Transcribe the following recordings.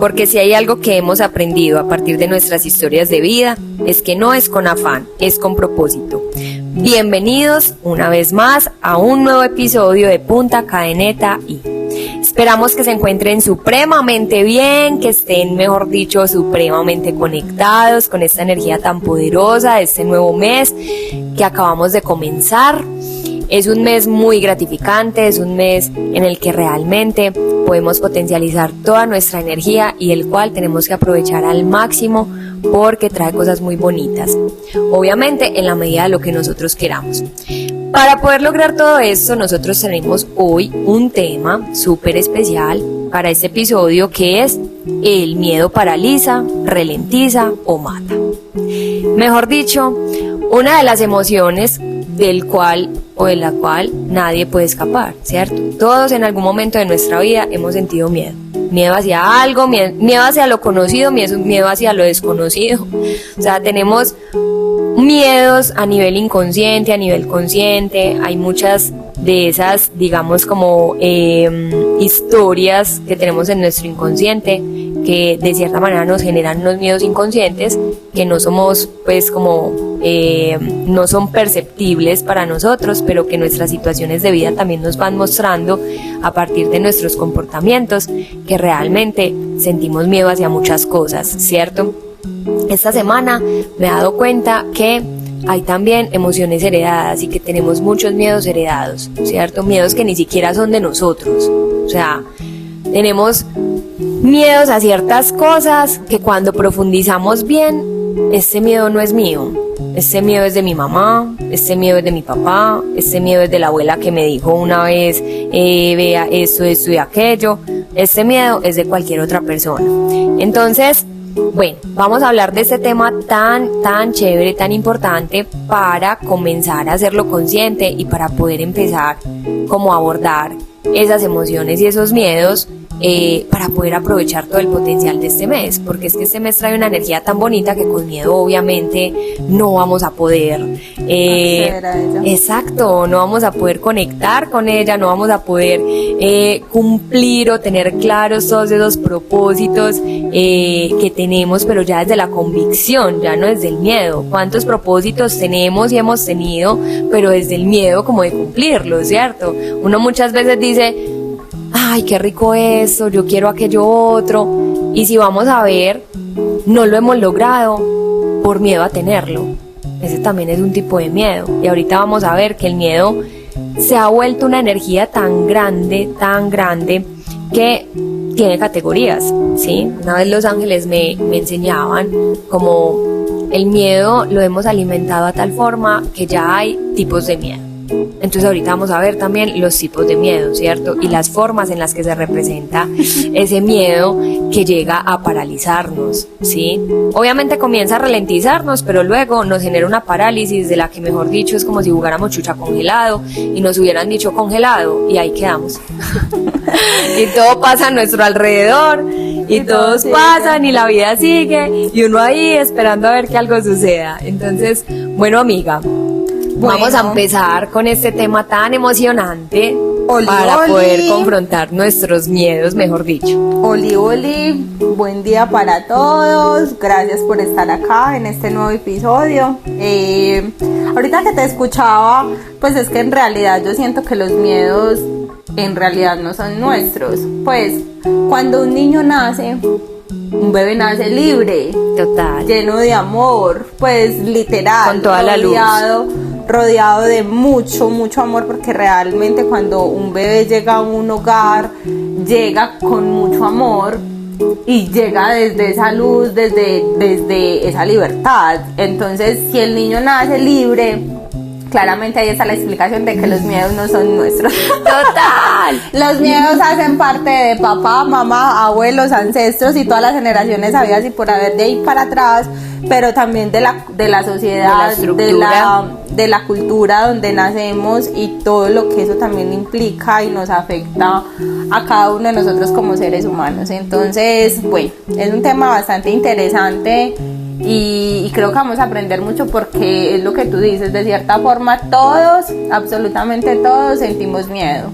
porque si hay algo que hemos aprendido a partir de nuestras historias de vida, es que no es con afán, es con propósito. Bienvenidos una vez más a un nuevo episodio de Punta Cadeneta y esperamos que se encuentren supremamente bien, que estén, mejor dicho, supremamente conectados con esta energía tan poderosa de este nuevo mes que acabamos de comenzar. Es un mes muy gratificante, es un mes en el que realmente podemos potencializar toda nuestra energía y el cual tenemos que aprovechar al máximo porque trae cosas muy bonitas, obviamente en la medida de lo que nosotros queramos. Para poder lograr todo esto, nosotros tenemos hoy un tema súper especial para este episodio que es el miedo paraliza, ralentiza o mata. Mejor dicho, una de las emociones del cual o de la cual nadie puede escapar, ¿cierto? Todos en algún momento de nuestra vida hemos sentido miedo. Miedo hacia algo, miedo hacia lo conocido, miedo hacia lo desconocido. O sea, tenemos miedos a nivel inconsciente, a nivel consciente. Hay muchas de esas, digamos, como historias que tenemos en nuestro inconsciente que de cierta manera nos generan unos miedos inconscientes que no somos, pues, como no son perceptibles para nosotros, pero que nuestras situaciones de vida también nos van mostrando a partir de nuestros comportamientos que realmente sentimos miedo hacia muchas cosas, ¿cierto? Esta semana me he dado cuenta que hay también emociones heredadas y que tenemos muchos miedos heredados, ¿cierto? Miedos que ni siquiera son de nosotros. O sea, tenemos miedos a ciertas cosas que cuando profundizamos bien, este miedo no es mío. Este miedo es de mi mamá, este miedo es de mi papá, este miedo es de la abuela que me dijo una vez, vea esto y aquello. Este miedo es de cualquier otra persona. Entonces, bueno, vamos a hablar de este tema tan chévere, tan importante para comenzar a hacerlo consciente y para poder empezar como a abordar esas emociones y esos miedos para poder aprovechar todo el potencial de este mes, porque es que este mes trae una energía tan bonita que con miedo obviamente no vamos a poder acceder a ella. Exacto, no vamos a poder conectar con ella, no vamos a poder cumplir o tener claros todos esos propósitos que tenemos, pero ya desde la convicción, ya no desde el miedo. ¿Cuántos propósitos tenemos y hemos tenido, pero desde el miedo como de cumplirlos, ¿cierto? Uno muchas veces dice, ay, qué rico esto, yo quiero aquello otro, y si vamos a ver, no lo hemos logrado por miedo a tenerlo. Ese también es un tipo de miedo, y ahorita vamos a ver que el miedo se ha vuelto una energía tan grande, que tiene categorías, ¿sí? Una vez los ángeles me enseñaban como el miedo lo hemos alimentado a tal forma que ya hay tipos de miedo. Entonces ahorita vamos a ver también los tipos de miedo, ¿cierto? Y las formas en las que se representa ese miedo que llega a paralizarnos, ¿sí? Obviamente comienza a ralentizarnos, pero luego nos genera una parálisis de la que, mejor dicho, es como si jugáramos chucha congelado y nos hubieran dicho congelado y ahí quedamos. Y todo pasa a nuestro alrededor y todos pasan y la vida sigue y uno ahí esperando a ver que algo suceda. Entonces, bueno, amiga, vamos a empezar con este tema tan emocionante para poder confrontar nuestros miedos, mejor dicho. Oli, buen día para todos, gracias por estar acá en este nuevo episodio. Ahorita que te escuchaba, pues es que en realidad yo siento que los miedos en realidad no son nuestros. Pues cuando un niño nace, un bebé nace libre, total, lleno de amor, pues literal, con toda la luz, rodeado de mucho amor, porque realmente cuando un bebé llega a un hogar, llega con mucho amor y llega desde esa luz, desde esa libertad. Entonces, si el niño nace libre, claramente ahí está la explicación de que los miedos no son nuestros. Total. Los miedos hacen parte de papá, mamá, abuelos, ancestros y todas las generaciones habidas y por haber de ahí para atrás, pero también de la sociedad, de la cultura donde nacemos y todo lo que eso también implica y nos afecta a cada uno de nosotros como seres humanos. Entonces, bueno, es un tema bastante interesante y creo que vamos a aprender mucho porque es lo que tú dices, de cierta forma todos, absolutamente todos sentimos miedo.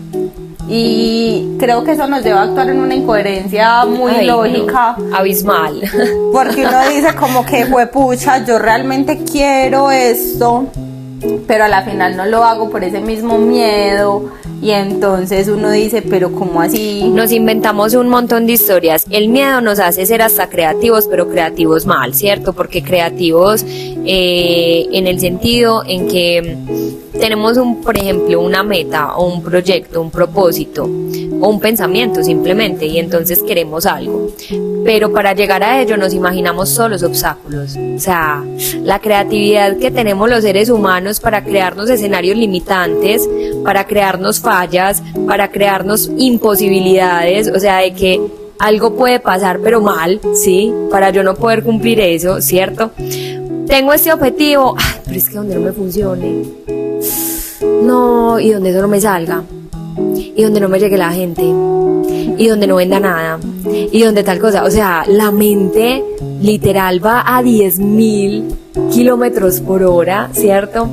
Y creo que eso nos lleva a actuar en una incoherencia muy lógica. No, abismal. Porque uno dice como que, huepucha, yo realmente quiero esto, pero a la final no lo hago por ese mismo miedo. Y entonces uno dice, pero ¿cómo así? Nos inventamos un montón de historias. El miedo nos hace ser hasta creativos, pero creativos mal, ¿cierto? Porque creativos en el sentido en que tenemos por ejemplo, una meta o un proyecto, un propósito o un pensamiento simplemente, y entonces queremos algo. Pero para llegar a ello nos imaginamos todos los obstáculos. O sea, la creatividad que tenemos los seres humanos para crearnos escenarios limitantes, para crearnos fallas, para crearnos imposibilidades, o sea, de que algo puede pasar pero mal, ¿sí? Para yo no poder cumplir eso, ¿cierto? Tengo este objetivo, pero es que donde no me funcione, no, y donde eso no me salga, y donde no me llegue la gente, y donde no venda nada, y donde tal cosa, o sea, la mente literal va a 10.000 kilómetros por hora, ¿cierto?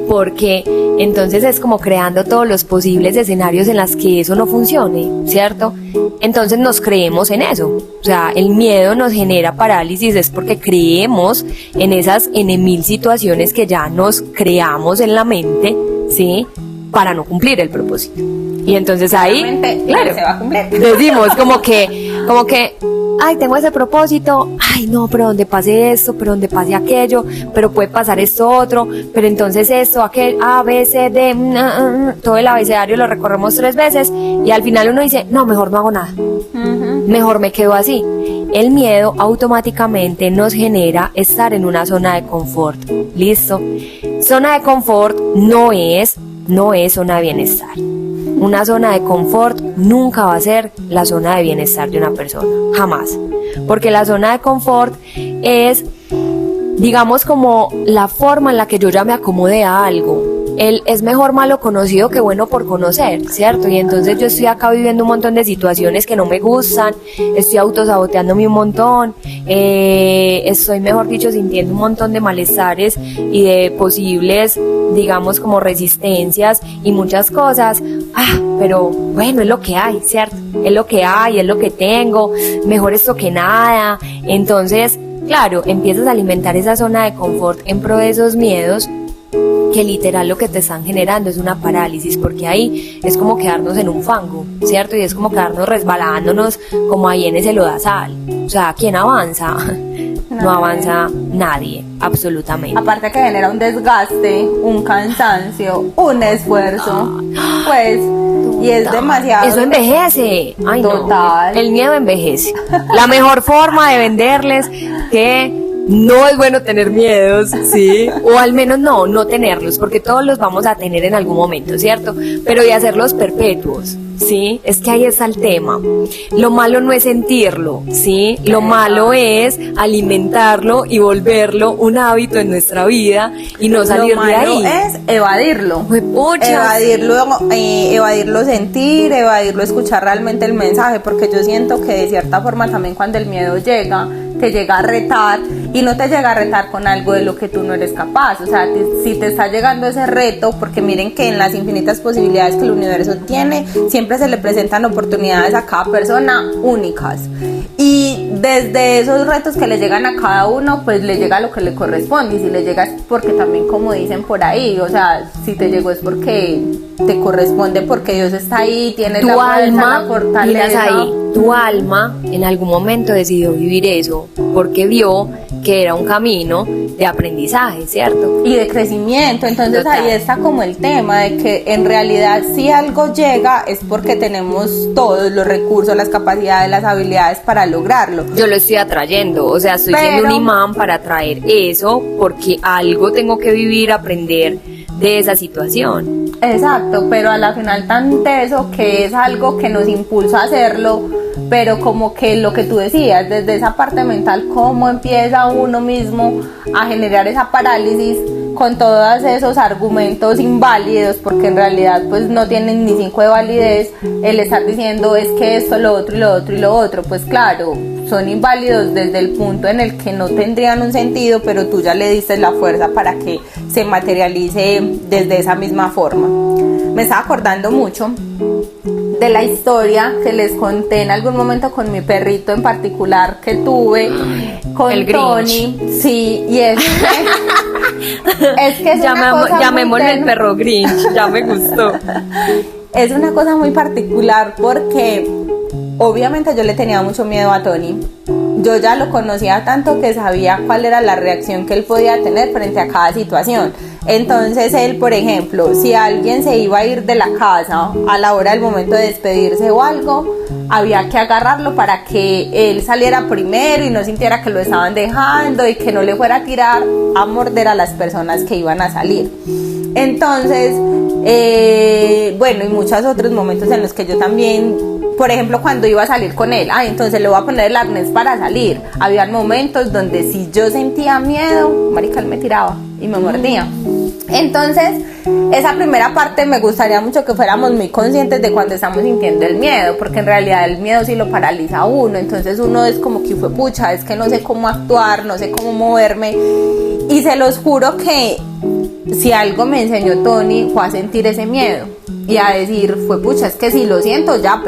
Porque entonces es como creando todos los posibles escenarios en los que eso no funcione, ¿cierto? Entonces nos creemos en eso, o sea, el miedo nos genera parálisis, es porque creemos en esas N.000 situaciones que ya nos creamos en la mente, ¿sí? Para no cumplir el propósito. Y entonces ahí, claro, se va a cumplir. Decimos como que, ay, tengo ese propósito, ay, no, pero donde pase esto, pero donde pase aquello, pero puede pasar esto otro, pero entonces esto, aquel, A, B, C, D, todo el abecedario lo recorremos 3 veces y al final uno dice, no, mejor no hago nada, mejor me quedo así. El miedo automáticamente nos genera estar en una zona de confort, ¿listo? Zona de confort no es zona de bienestar. Una zona de confort nunca va a ser la zona de bienestar de una persona, jamás. Porque la zona de confort es, digamos, como la forma en la que yo ya me acomodé a algo. Es mejor malo conocido que bueno por conocer, ¿cierto? Y entonces yo estoy acá viviendo un montón de situaciones que no me gustan, estoy autosaboteándome un montón, estoy, mejor dicho, sintiendo un montón de malestares y de posibles, digamos, como resistencias y muchas cosas. Pero bueno, es lo que hay, ¿cierto? Es lo que hay, es lo que tengo, mejor esto que nada. Entonces, claro, empiezas a alimentar esa zona de confort en pro de esos miedos, que literal lo que te están generando es una parálisis, porque ahí es como quedarnos en un fango, ¿cierto? Y es como quedarnos resbalándonos como ahí en ese lodazal. O sea, ¿quién avanza? No avanza nadie, absolutamente. Aparte que genera un desgaste, un cansancio, un esfuerzo, pues, y es demasiado. Eso envejece. Ay, total. No. El miedo envejece. La mejor forma de venderles que no es bueno tener miedos, ¿sí? O al menos no tenerlos, porque todos los vamos a tener en algún momento, ¿cierto? Pero y hacerlos perpetuos, ¿sí? Es que ahí está el tema. Lo malo no es sentirlo, ¿sí? Lo malo es alimentarlo y volverlo un hábito en nuestra vida y no salir de ahí. Lo malo es evadirlo. Evadirlo sentir, evadirlo escuchar realmente el mensaje, porque yo siento que de cierta forma también cuando el miedo llega, te llega a retar, y no te llega a retar con algo de lo que tú no eres capaz. O sea, si te está llegando ese reto, porque miren que en las infinitas posibilidades que el universo tiene, siempre se le presentan oportunidades a cada persona únicas, y desde esos retos que le llegan a cada uno, pues le llega lo que le corresponde. Y si le llega es porque también, como dicen por ahí, o sea, si te llegó es porque te corresponde, porque Dios está ahí, tienes la fuerza, la fortaleza. Tu alma en algún momento decidió vivir eso porque vio que era un camino de aprendizaje, ¿cierto? Y de crecimiento. Entonces total. Ahí está como el tema de que en realidad si algo llega es porque tenemos todos los recursos, las capacidades, las habilidades para lograrlo. Yo lo estoy atrayendo, o sea, estoy siendo un imán para atraer eso, porque algo tengo que vivir, aprender de esa situación. Exacto, pero a la final tan teso que es algo que nos impulsa a hacerlo, pero como que lo que tú decías, desde esa parte mental, cómo empieza uno mismo a generar esa parálisis con todos esos argumentos inválidos, porque en realidad pues no tienen ni 5 de validez, el estar diciendo es que esto, lo otro y lo otro y lo otro, pues claro, son inválidos desde el punto en el que no tendrían un sentido, pero tú ya le diste la fuerza para que se materialice desde esa misma forma. Me estaba acordando mucho de la historia que les conté en algún momento con mi perrito en particular que tuve, con el Tony. Sí, y es que es una cosa llamémosle el perro Grinch, ya me gustó. Es una cosa muy particular porque obviamente yo le tenía mucho miedo a Tony. Yo ya lo conocía tanto que sabía cuál era la reacción que él podía tener frente a cada situación. Entonces él, por ejemplo, si alguien se iba a ir de la casa a la hora del momento de despedirse o algo, había que agarrarlo para que él saliera primero y no sintiera que lo estaban dejando y que no le fuera a tirar a morder a las personas que iban a salir. Entonces, bueno, y muchos otros momentos en los que yo también, por ejemplo, cuando iba a salir con él, entonces le voy a poner el arnés para salir. Había momentos donde si yo sentía miedo, marica, él me tiraba y me mordía. Entonces, esa primera parte me gustaría mucho que fuéramos muy conscientes de cuando estamos sintiendo el miedo, porque en realidad el miedo sí lo paraliza a uno. Entonces uno es como que fue pucha, es que no sé cómo actuar, no sé cómo moverme. Y se los juro que si algo me enseñó Tony fue a sentir ese miedo y a decir, fue pucha, es que si lo siento ya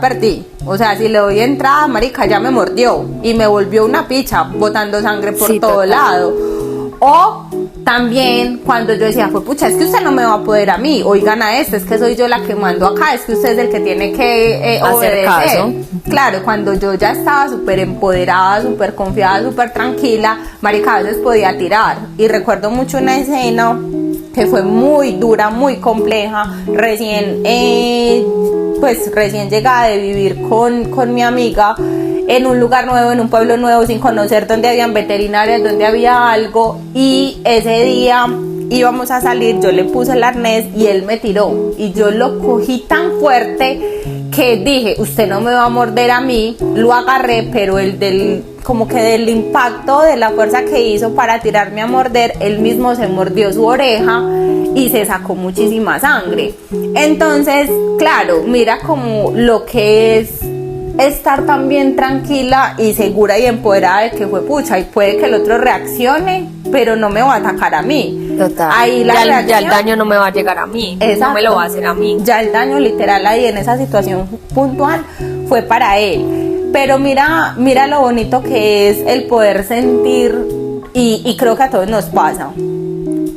perdí. O sea, si le doy entrada, marica, ya me mordió y me volvió una picha botando sangre por todo lado. O también cuando yo decía, fue pucha, es que usted no me va a poder a mí, oigan a esto, es que soy yo la que mando acá, es que usted es el que tiene que obedecer. Caso. Claro, cuando yo ya estaba súper empoderada, súper confiada, súper tranquila, marica, a veces podía tirar. Y recuerdo mucho una escena que fue muy dura, muy compleja, recién llegada de vivir con mi amiga, en un lugar nuevo, en un pueblo nuevo, sin conocer dónde habían veterinarias, dónde había algo, y ese día íbamos a salir, yo le puse el arnés y él me tiró, y yo lo cogí tan fuerte que dije, usted no me va a morder a mí, lo agarré, pero como que del impacto de la fuerza que hizo para tirarme a morder, él mismo se mordió su oreja y se sacó muchísima sangre. Entonces, claro, mira como lo que es estar también tranquila y segura y empoderada de que fue pucha y puede que el otro reaccione, pero no me va a atacar a mí. Total. Ahí ya el daño no me va a llegar a mí. Exacto. No me lo va a hacer a mí. Ya el daño literal ahí en esa situación puntual fue para él. Pero mira lo bonito que es el poder sentir, y creo que a todos nos pasa.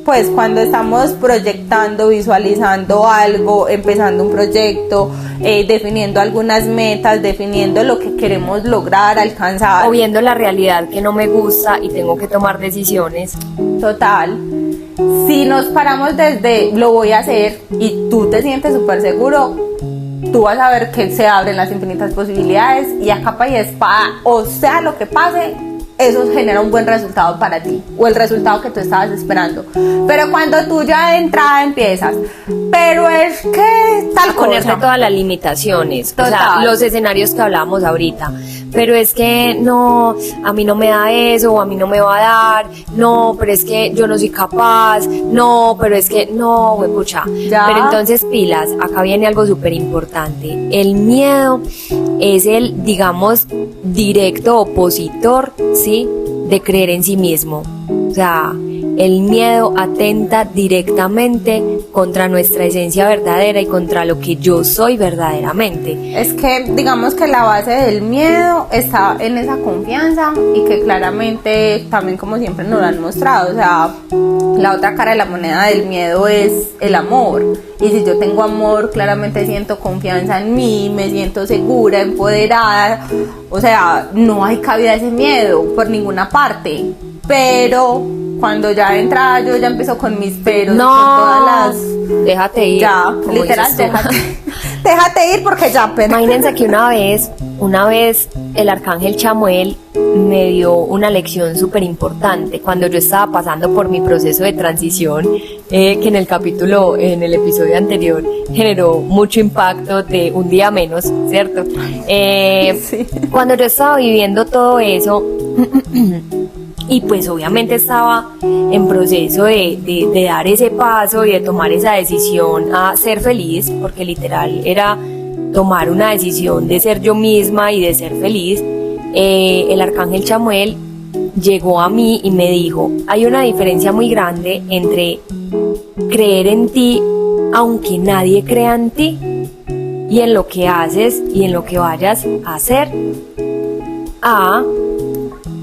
Pues cuando estamos proyectando, visualizando algo, empezando un proyecto, definiendo algunas metas, definiendo lo que queremos lograr, alcanzar. O viendo la realidad que no me gusta y tengo que tomar decisiones. Total. Si nos paramos desde lo voy a hacer y tú te sientes súper seguro, tú vas a ver que se abren las infinitas posibilidades y a capa y espada, o sea lo que pase, eso genera un buen resultado para ti, o el resultado que tú estabas esperando. Pero cuando tú ya de entrada empiezas, pero es que tal cosa, ponerte todas las limitaciones, total. O sea, los escenarios que hablábamos ahorita, pero es que no, a mí no me da eso, o a mí no me va a dar, no, pero es que yo no soy capaz, no, pero es que no, pucha. Pero entonces pilas, acá viene algo súper importante. El miedo es el, digamos, directo opositor, ¿sí?, de creer en sí mismo. O sea, el miedo atenta directamente contra nuestra esencia verdadera y contra lo que yo soy verdaderamente. Es que digamos que la base del miedo está en esa confianza y que claramente también, como siempre nos lo han mostrado, o sea, la otra cara de la moneda del miedo es el amor. Y si yo tengo amor, claramente siento confianza en mí, me siento segura, empoderada. O sea, no hay cabida a ese miedo por ninguna parte. Pero cuando ya entra, yo ya empiezo con mis peros, no, con todas las... Déjate ir. Ya, literal, déjate ir porque ya... Imagínense que una vez el arcángel Chamuel me dio una lección súper importante cuando yo estaba pasando por mi proceso de transición, que en el episodio anterior generó mucho impacto de un día menos, ¿cierto? Sí. Cuando yo estaba viviendo todo eso, Y pues obviamente estaba en proceso de dar ese paso y de tomar esa decisión a ser feliz, porque literal era tomar una decisión de ser yo misma y de ser feliz. El arcángel Chamuel llegó a mí y me dijo: hay una diferencia muy grande entre creer en ti aunque nadie crea en ti y en lo que haces y en lo que vayas a hacer, a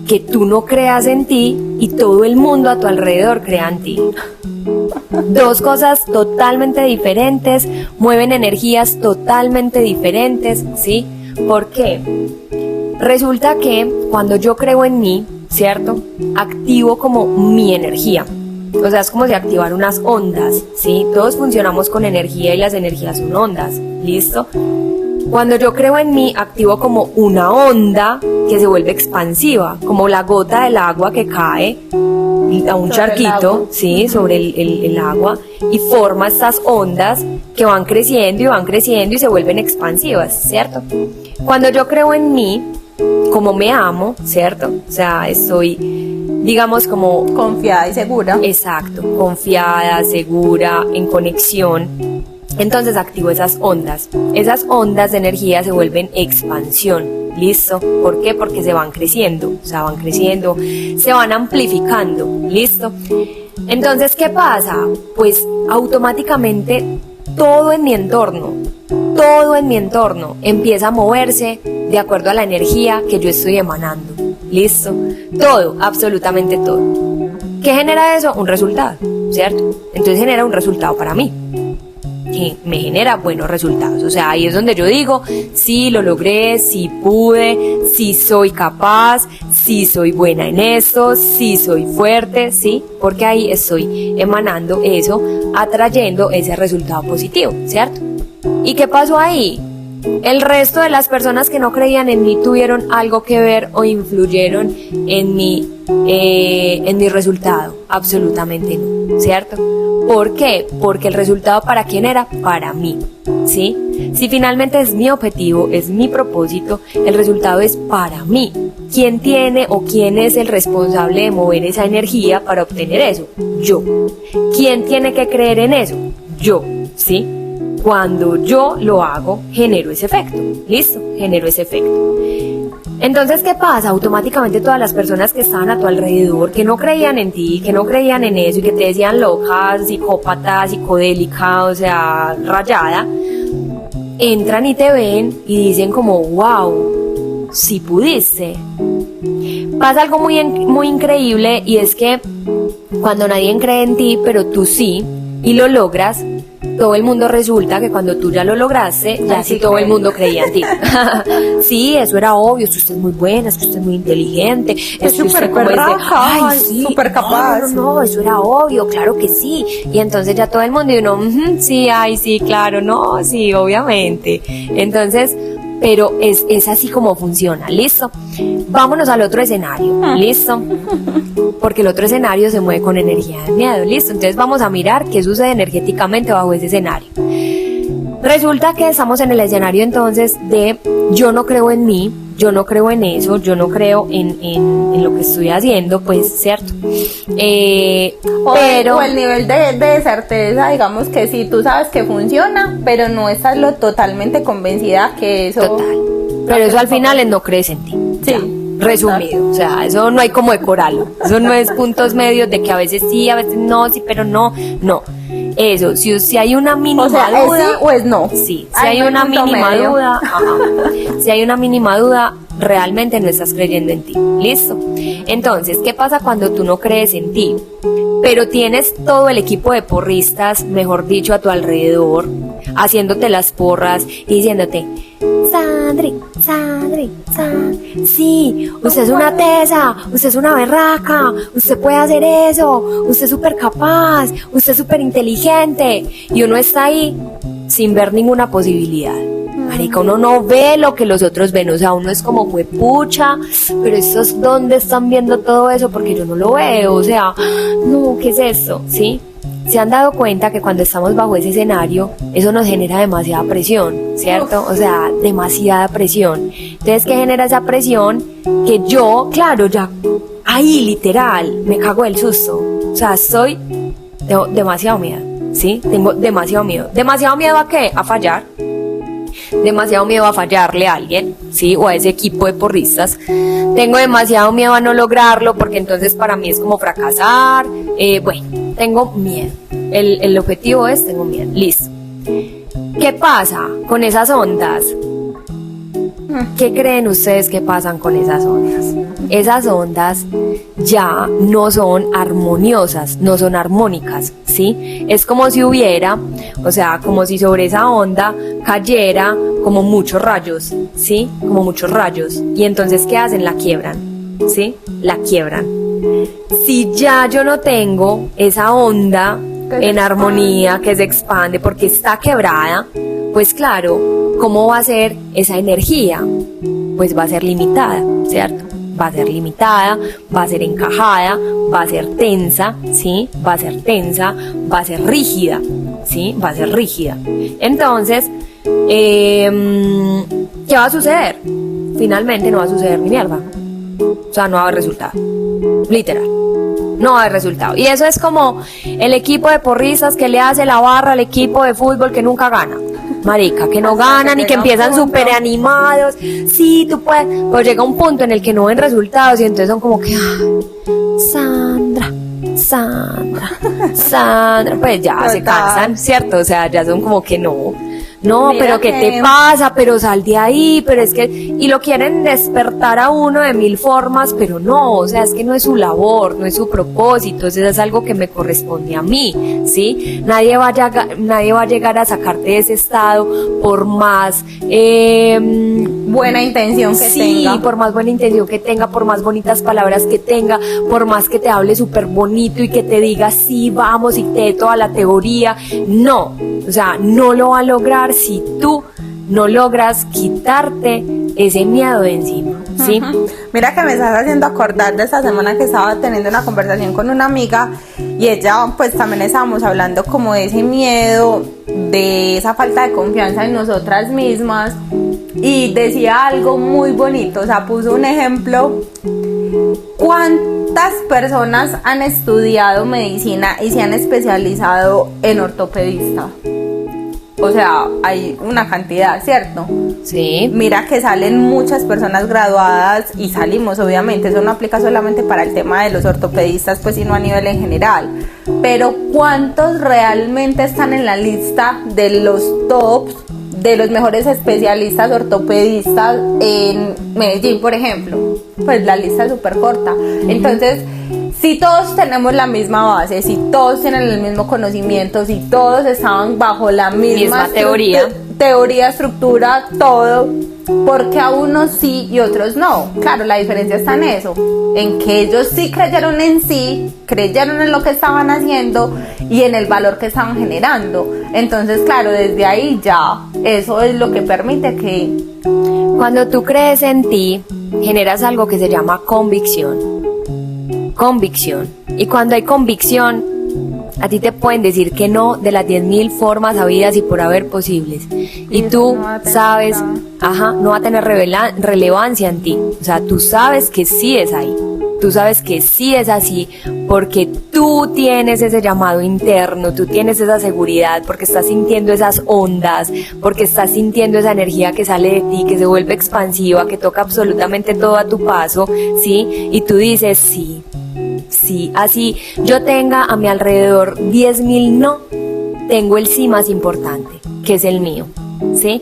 que tú no creas en ti y todo el mundo a tu alrededor crea en ti. Dos cosas totalmente diferentes, mueven energías totalmente diferentes, ¿sí? ¿Por qué? Resulta que cuando yo creo en mí, ¿cierto? Activo como mi energía. O sea, es como si activar unas ondas, ¿sí? Todos funcionamos con energía y las energías son ondas, ¿listo? Cuando yo creo en mí, activo como una onda que se vuelve expansiva, como la gota del agua que cae a un charquito, ¿sí? Sobre el agua, y forma estas ondas que van creciendo y van creciendo y se vuelven expansivas, ¿cierto? Cuando yo creo en mí, como me amo, ¿cierto? O sea, estoy, digamos, como confiada y segura. Exacto, confiada, segura, en conexión. Entonces activo esas ondas. Esas ondas de energía se vuelven expansión. ¿Listo? ¿Por qué? Porque se van creciendo. O sea, van creciendo, se van amplificando. ¿Listo? Entonces, ¿qué pasa? Pues automáticamente todo en mi entorno empieza a moverse de acuerdo a la energía que yo estoy emanando. ¿Listo? Todo, absolutamente todo. ¿Qué genera eso? Un resultado, ¿cierto? Entonces genera un resultado para mí. Que me genera buenos resultados. O sea, ahí es donde yo digo: sí, lo logré, sí pude, sí soy capaz, sí soy buena en esto, sí soy fuerte, sí, porque ahí estoy emanando eso, atrayendo ese resultado positivo, ¿cierto? ¿Y qué pasó ahí? El resto de las personas que no creían en mí tuvieron algo que ver o influyeron en mi resultado. Absolutamente no, ¿cierto? ¿Por qué? Porque el resultado, ¿para quién era? Para mí, ¿sí? Si finalmente es mi objetivo, es mi propósito, el resultado es para mí. ¿Quién tiene o quién es el responsable de mover esa energía para obtener eso? Yo. ¿Quién tiene que creer en eso? Yo, ¿sí? Cuando yo lo hago, genero ese efecto. ¿Listo? Genero ese efecto. Entonces, ¿qué pasa? Automáticamente todas las personas que estaban a tu alrededor, que no creían en ti, que no creían en eso y que te decían loca, psicópata, psicodélica, o sea, rayada, entran y te ven y dicen como: wow, sí pudiste. Pasa algo muy increíble, y es que cuando nadie cree en ti, pero tú sí, y lo logras, todo el mundo resulta que cuando tú ya lo lograste, ya sí todo el mundo creía en ti. Sí, eso era obvio, es que usted es muy buena, es que usted es muy inteligente, es súper perraja, sí, súper capaz. No, eso era obvio, claro que sí. Y entonces ya todo el mundo, y uno, sí, ay, sí, claro, no, sí, obviamente. Entonces, pero es así como funciona, ¿listo? Vámonos al otro escenario, ¿listo? Porque el otro escenario se mueve con energía de miedo, ¿listo? Entonces vamos a mirar qué sucede energéticamente bajo ese escenario. Resulta que estamos en el escenario entonces de: yo no creo en mí, yo no creo en eso, yo no creo en lo que estoy haciendo, pues, ¿cierto? Pero... O el nivel de certeza, digamos que sí, tú sabes que funciona, pero no estás lo totalmente convencida que eso... Total. Pero eso al final es no crees en ti. Sí. Ya. Resumido, o sea, eso no hay como decorarlo. Eso no es puntos medios de que a veces sí, a veces no, sí, pero no. Eso, si hay una mínima duda, ¿es sí o es no? Sí, si hay una mínima duda, si hay una mínima duda, realmente no estás creyendo en ti. ¿Listo? Entonces, ¿qué pasa cuando tú no crees en ti? Pero tienes todo el equipo de porristas, mejor dicho, a tu alrededor, haciéndote las porras y diciéndote: Sandri, sí, usted es una tesa, usted es una berraca, usted puede hacer eso, usted es súper capaz, usted es súper inteligente. Y uno está ahí sin ver ninguna posibilidad. Marica, uno no ve lo que los otros ven, o sea, uno es como pucha, pero estos ¿dónde están viendo todo eso? Porque yo no lo veo, o sea, no, ¿qué es esto? ¿Sí? ¿Se han dado cuenta que cuando estamos bajo ese escenario, eso nos genera demasiada presión, ¿cierto? O sea, demasiada presión. Entonces, ¿qué genera esa presión? Que yo, claro, ya ahí literal, me cago del susto. O sea, tengo demasiado miedo, ¿sí? Tengo demasiado miedo. ¿Demasiado miedo a qué? A fallar. Demasiado miedo a fallarle a alguien, ¿sí? O a ese equipo de porristas. Tengo demasiado miedo a no lograrlo porque entonces para mí es como fracasar. Bueno, tengo miedo. El objetivo es, tengo miedo. Listo. ¿Qué pasa con esas ondas? ¿Qué creen ustedes que pasan con esas ondas? Esas ondas ya no son armoniosas, no son armónicas, ¿sí? Es como si hubiera, o sea, como si sobre esa onda cayera como muchos rayos, ¿sí? Como muchos rayos. Y entonces, ¿qué hacen? La quiebran, ¿sí? La quiebran. Si ya yo no tengo esa onda en armonía que se expande porque está quebrada, pues claro, ¿cómo va a ser esa energía? Pues va a ser limitada, ¿cierto? Va a ser limitada, va a ser encajada, va a ser tensa, ¿sí? Va a ser tensa, va a ser rígida, ¿sí? Va a ser rígida. Entonces, ¿qué va a suceder? Finalmente no va a suceder ni mierda. O sea, no va a haber resultado. Literal. No va a haber resultado. Y eso es como el equipo de porristas que le hace la barra al equipo de fútbol que nunca gana. Marica, que no ganan y que empiezan súper animados. Sí, tú puedes. Pero llega un punto en el que no ven resultados y entonces son como que, Sandra, pues ya Total. se cansan, ¿cierto? O sea, ya son como que no, Mira pero ¿qué te pasa? Pero sal de ahí, pero es que, y lo quieren despertar a uno de mil formas, pero no, o sea, es que no es su labor, no es su propósito, eso es algo que me corresponde a mí, ¿sí? Nadie va a llegar a sacarte de ese estado por más, buena intención que tenga. Sí, por más buena intención que tenga, por más bonitas palabras que tenga, por más que te hable súper bonito y que te diga sí, vamos y te dé toda la teoría. No, o sea, no lo va a lograr si tú no logras quitarte ese miedo de encima, ¿sí? Mira que me estás haciendo acordar de esta semana que estaba teniendo una conversación con una amiga y ella pues también estábamos hablando como de ese miedo, de esa falta de confianza en nosotras mismas y decía algo muy bonito, o sea, puso un ejemplo. ¿Cuántas personas han estudiado medicina y se han especializado en ortopedista? O sea, hay una cantidad, ¿cierto? Sí. Mira que salen muchas personas graduadas y salimos, obviamente, eso no aplica solamente para el tema de los ortopedistas, pues sino a nivel en general. Pero ¿cuántos realmente están en la lista de los tops, de los mejores especialistas ortopedistas en Medellín, por ejemplo? Pues la lista es súper corta. Entonces, si todos tenemos la misma base, si todos tienen el mismo conocimiento, si todos estaban bajo la misma teoría, estructura, todo, porque a unos sí y otros no. Claro, la diferencia está en eso, en que ellos sí creyeron en sí, creyeron en lo que estaban haciendo y en el valor que estaban generando. Entonces, claro, desde ahí ya, eso es lo que permite que... Cuando tú crees en ti, generas algo que se llama convicción. Y cuando hay convicción, a ti te pueden decir que no de las 10.000 formas habidas y por haber posibles. Y tú sabes, no va a tener relevancia en ti. O sea, tú sabes que sí es ahí. Tú sabes que sí es así porque tú tienes ese llamado interno, tú tienes esa seguridad, porque estás sintiendo esas ondas, porque estás sintiendo esa energía que sale de ti, que se vuelve expansiva, que toca absolutamente todo a tu paso, ¿sí? Y tú dices, sí, así yo tenga a mi alrededor 10.000 no, tengo el sí más importante, que es el mío, ¿sí?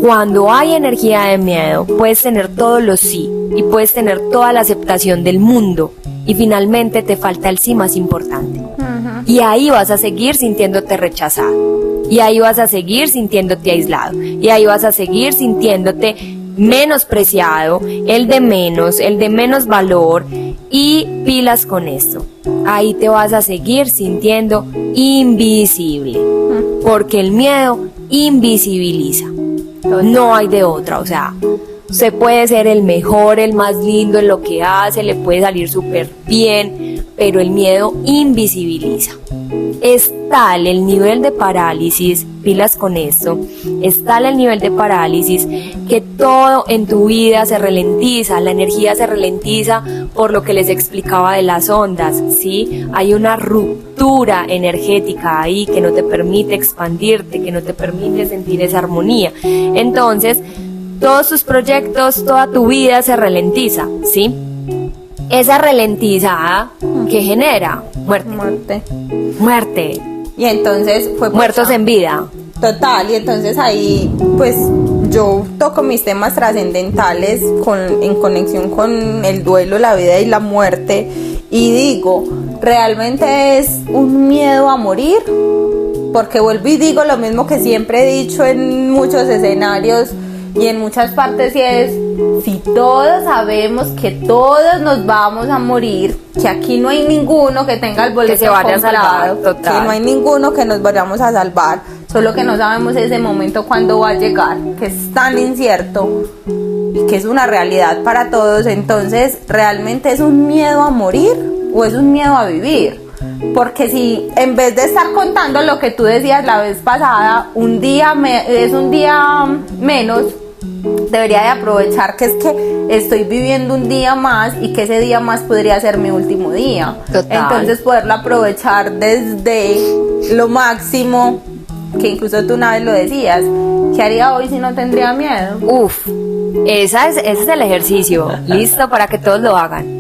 Cuando hay energía de miedo, puedes tener todos los sí y puedes tener toda la aceptación del mundo y finalmente te falta el sí más importante. Y ahí vas a seguir sintiéndote rechazado, y ahí vas a seguir sintiéndote aislado, y ahí vas a seguir sintiéndote menospreciado, el de menos valor, y pilas con esto. Ahí te vas a seguir sintiendo invisible, porque el miedo invisibiliza. No hay de otra, o sea, usted puede ser el mejor, el más lindo en lo que hace, le puede salir súper bien, pero el miedo invisibiliza. Es tal el nivel de parálisis, pilas con esto, es tal el nivel de parálisis que todo en tu vida se ralentiza, la energía se ralentiza por lo que les explicaba de las ondas, ¿sí? Hay una ruptura energética ahí que no te permite expandirte, que no te permite sentir esa armonía. Entonces, todos tus proyectos, toda tu vida se ralentiza, ¿sí? Esa ralentizada, ¿qué genera? Muerte. Y entonces fue muertos en vida. Total, y entonces ahí pues yo toco mis temas trascendentales en conexión con el duelo, la vida y la muerte, y digo, ¿realmente es un miedo a morir? Porque vuelvo y digo lo mismo que siempre he dicho en muchos escenarios y en muchas partes, y es, si todos sabemos que todos nos vamos a morir, que aquí no hay ninguno que tenga el boleto que se vaya comprado, a salvar, total. que no hay ninguno que nos vayamos a salvar, solo que no sabemos ese momento cuándo va a llegar, que es tan incierto y que es una realidad para todos. Entonces, ¿realmente es un miedo a morir o es un miedo a vivir? Porque si en vez de estar contando lo que tú decías la vez pasada, es un día menos, debería de aprovechar que es que estoy viviendo un día más y que ese día más podría ser mi último día. Total. Entonces poderlo aprovechar desde lo máximo, que incluso tú una vez lo decías, ¿qué haría hoy si no tendría miedo? Ese es el ejercicio, listo para que todos lo hagan.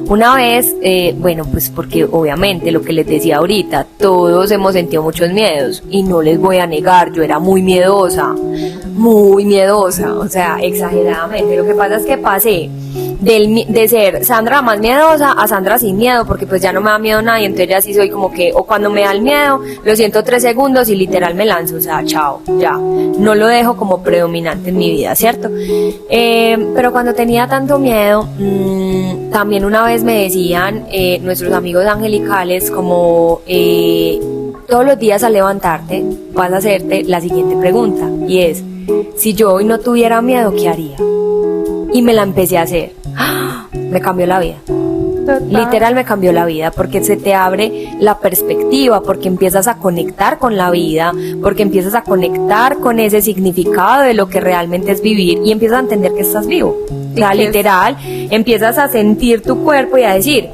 Una vez, bueno, pues porque obviamente lo que les decía ahorita, todos hemos sentido muchos miedos y no les voy a negar, yo era muy miedosa, o sea, exageradamente. Lo que pasa es que pasé de ser Sandra más miedosa a Sandra sin miedo, porque pues ya no me da miedo nadie, entonces ya sí soy como que, o cuando me da el miedo, lo siento 3 segundos y literal me lanzo, o sea, chao, ya, no lo dejo como predominante en mi vida, ¿cierto? Pero cuando tenía tanto miedo, también una vez me decían nuestros amigos angelicales como todos los días al levantarte vas a hacerte la siguiente pregunta, y es, si yo hoy no tuviera miedo, ¿qué haría? Y me la empecé a hacer. ¡Ah! Me cambió la vida. Total. Literal me cambió la vida, porque se te abre la perspectiva, porque empiezas a conectar con la vida, porque empiezas a conectar con ese significado de lo que realmente es vivir y empiezas a entender que estás vivo. O sea, literal, empiezas a sentir tu cuerpo y a decir,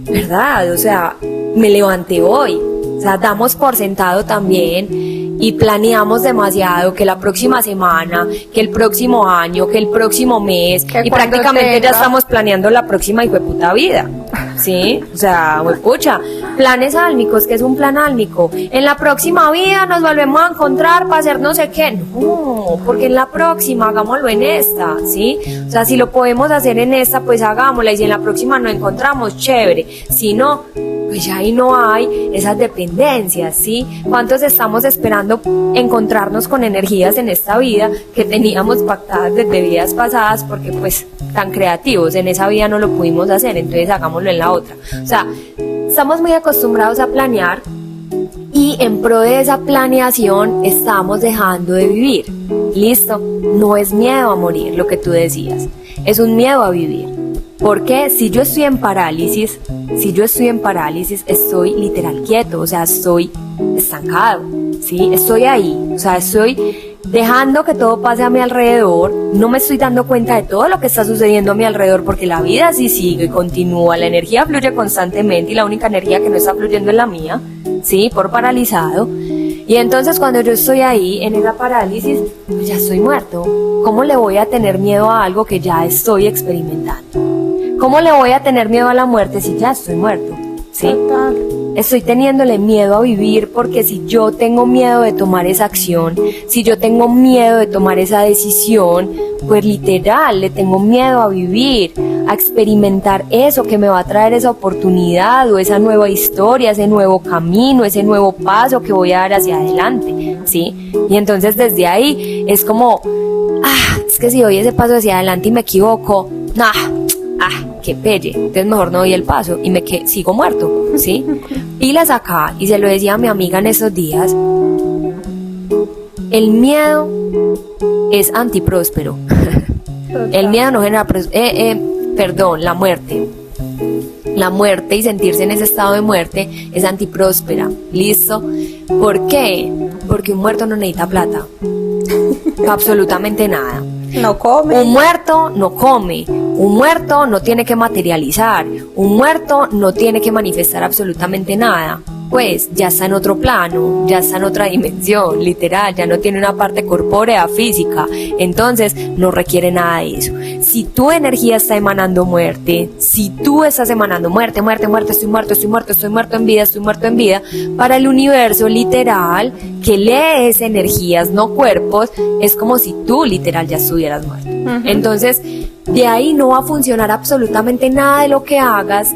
¿verdad? O sea, me levanté hoy. O sea, damos por sentado también y planeamos demasiado que la próxima semana, que el próximo año, que el próximo mes, y prácticamente ya estamos planeando la próxima hijueputa vida, ¿sí? O sea, huepucha, planes álmicos, ¿qué es un plan álmico? En la próxima vida nos volvemos a encontrar para hacer no sé qué. No, porque en la próxima hagámoslo en esta, ¿sí? O sea, si lo podemos hacer en esta, pues hagámosla, y si en la próxima nos encontramos, chévere. Si no, pues ya ahí no hay esas dependencias, ¿sí? ¿Cuántos estamos esperando encontrarnos con energías en esta vida que teníamos pactadas desde vidas pasadas, porque pues tan creativos, en esa vida no lo pudimos hacer, entonces hagámoslo en la otra? O sea, estamos muy acostumbrados a planear y en pro de esa planeación estamos dejando de vivir. Listo, no es miedo a morir lo que tú decías, es un miedo a vivir. Porque si yo estoy en parálisis, estoy literal quieto, o sea, estoy estancado, ¿sí? Estoy ahí, o sea, estoy dejando que todo pase a mi alrededor, no me estoy dando cuenta de todo lo que está sucediendo a mi alrededor, porque la vida sí sigue y continúa, la energía fluye constantemente y la única energía que no está fluyendo es la mía, ¿sí? Por paralizado. Y entonces cuando yo estoy ahí en esa parálisis, pues ya estoy muerto. ¿Cómo le voy a tener miedo a algo que ya estoy experimentando? ¿Cómo le voy a tener miedo a la muerte si ya estoy muerto? ¿Sí? Total. Estoy teniéndole miedo a vivir, porque si yo tengo miedo de tomar esa acción, si yo tengo miedo de tomar esa decisión, pues literal le tengo miedo a vivir, a experimentar eso que me va a traer esa oportunidad o esa nueva historia, ese nuevo camino, ese nuevo paso que voy a dar hacia adelante, ¿sí? Y entonces desde ahí es como, es que si doy ese paso hacia adelante y me equivoco, qué pelle, entonces mejor no doy el paso y sigo muerto, ¿sí? Pilas acá, y se lo decía a mi amiga en esos días, el miedo es antipróspero. El miedo no genera la muerte. La muerte y sentirse en ese estado de muerte es antipróspera. ¿Listo? ¿Por qué? Porque un muerto no necesita plata. Absolutamente nada. No come. Un muerto no come. Un muerto no tiene que materializar. Un muerto no tiene que manifestar absolutamente nada. Pues ya está en otro plano, ya está en otra dimensión, literal, ya no tiene una parte corpórea, física, entonces no requiere nada de eso. Si tu energía está emanando muerte, si tú estás emanando muerte, estoy muerto en vida, para el universo literal, que lee esas energías, no cuerpos, es como si tú literal ya estuvieras muerto. Entonces, de ahí no va a funcionar absolutamente nada de lo que hagas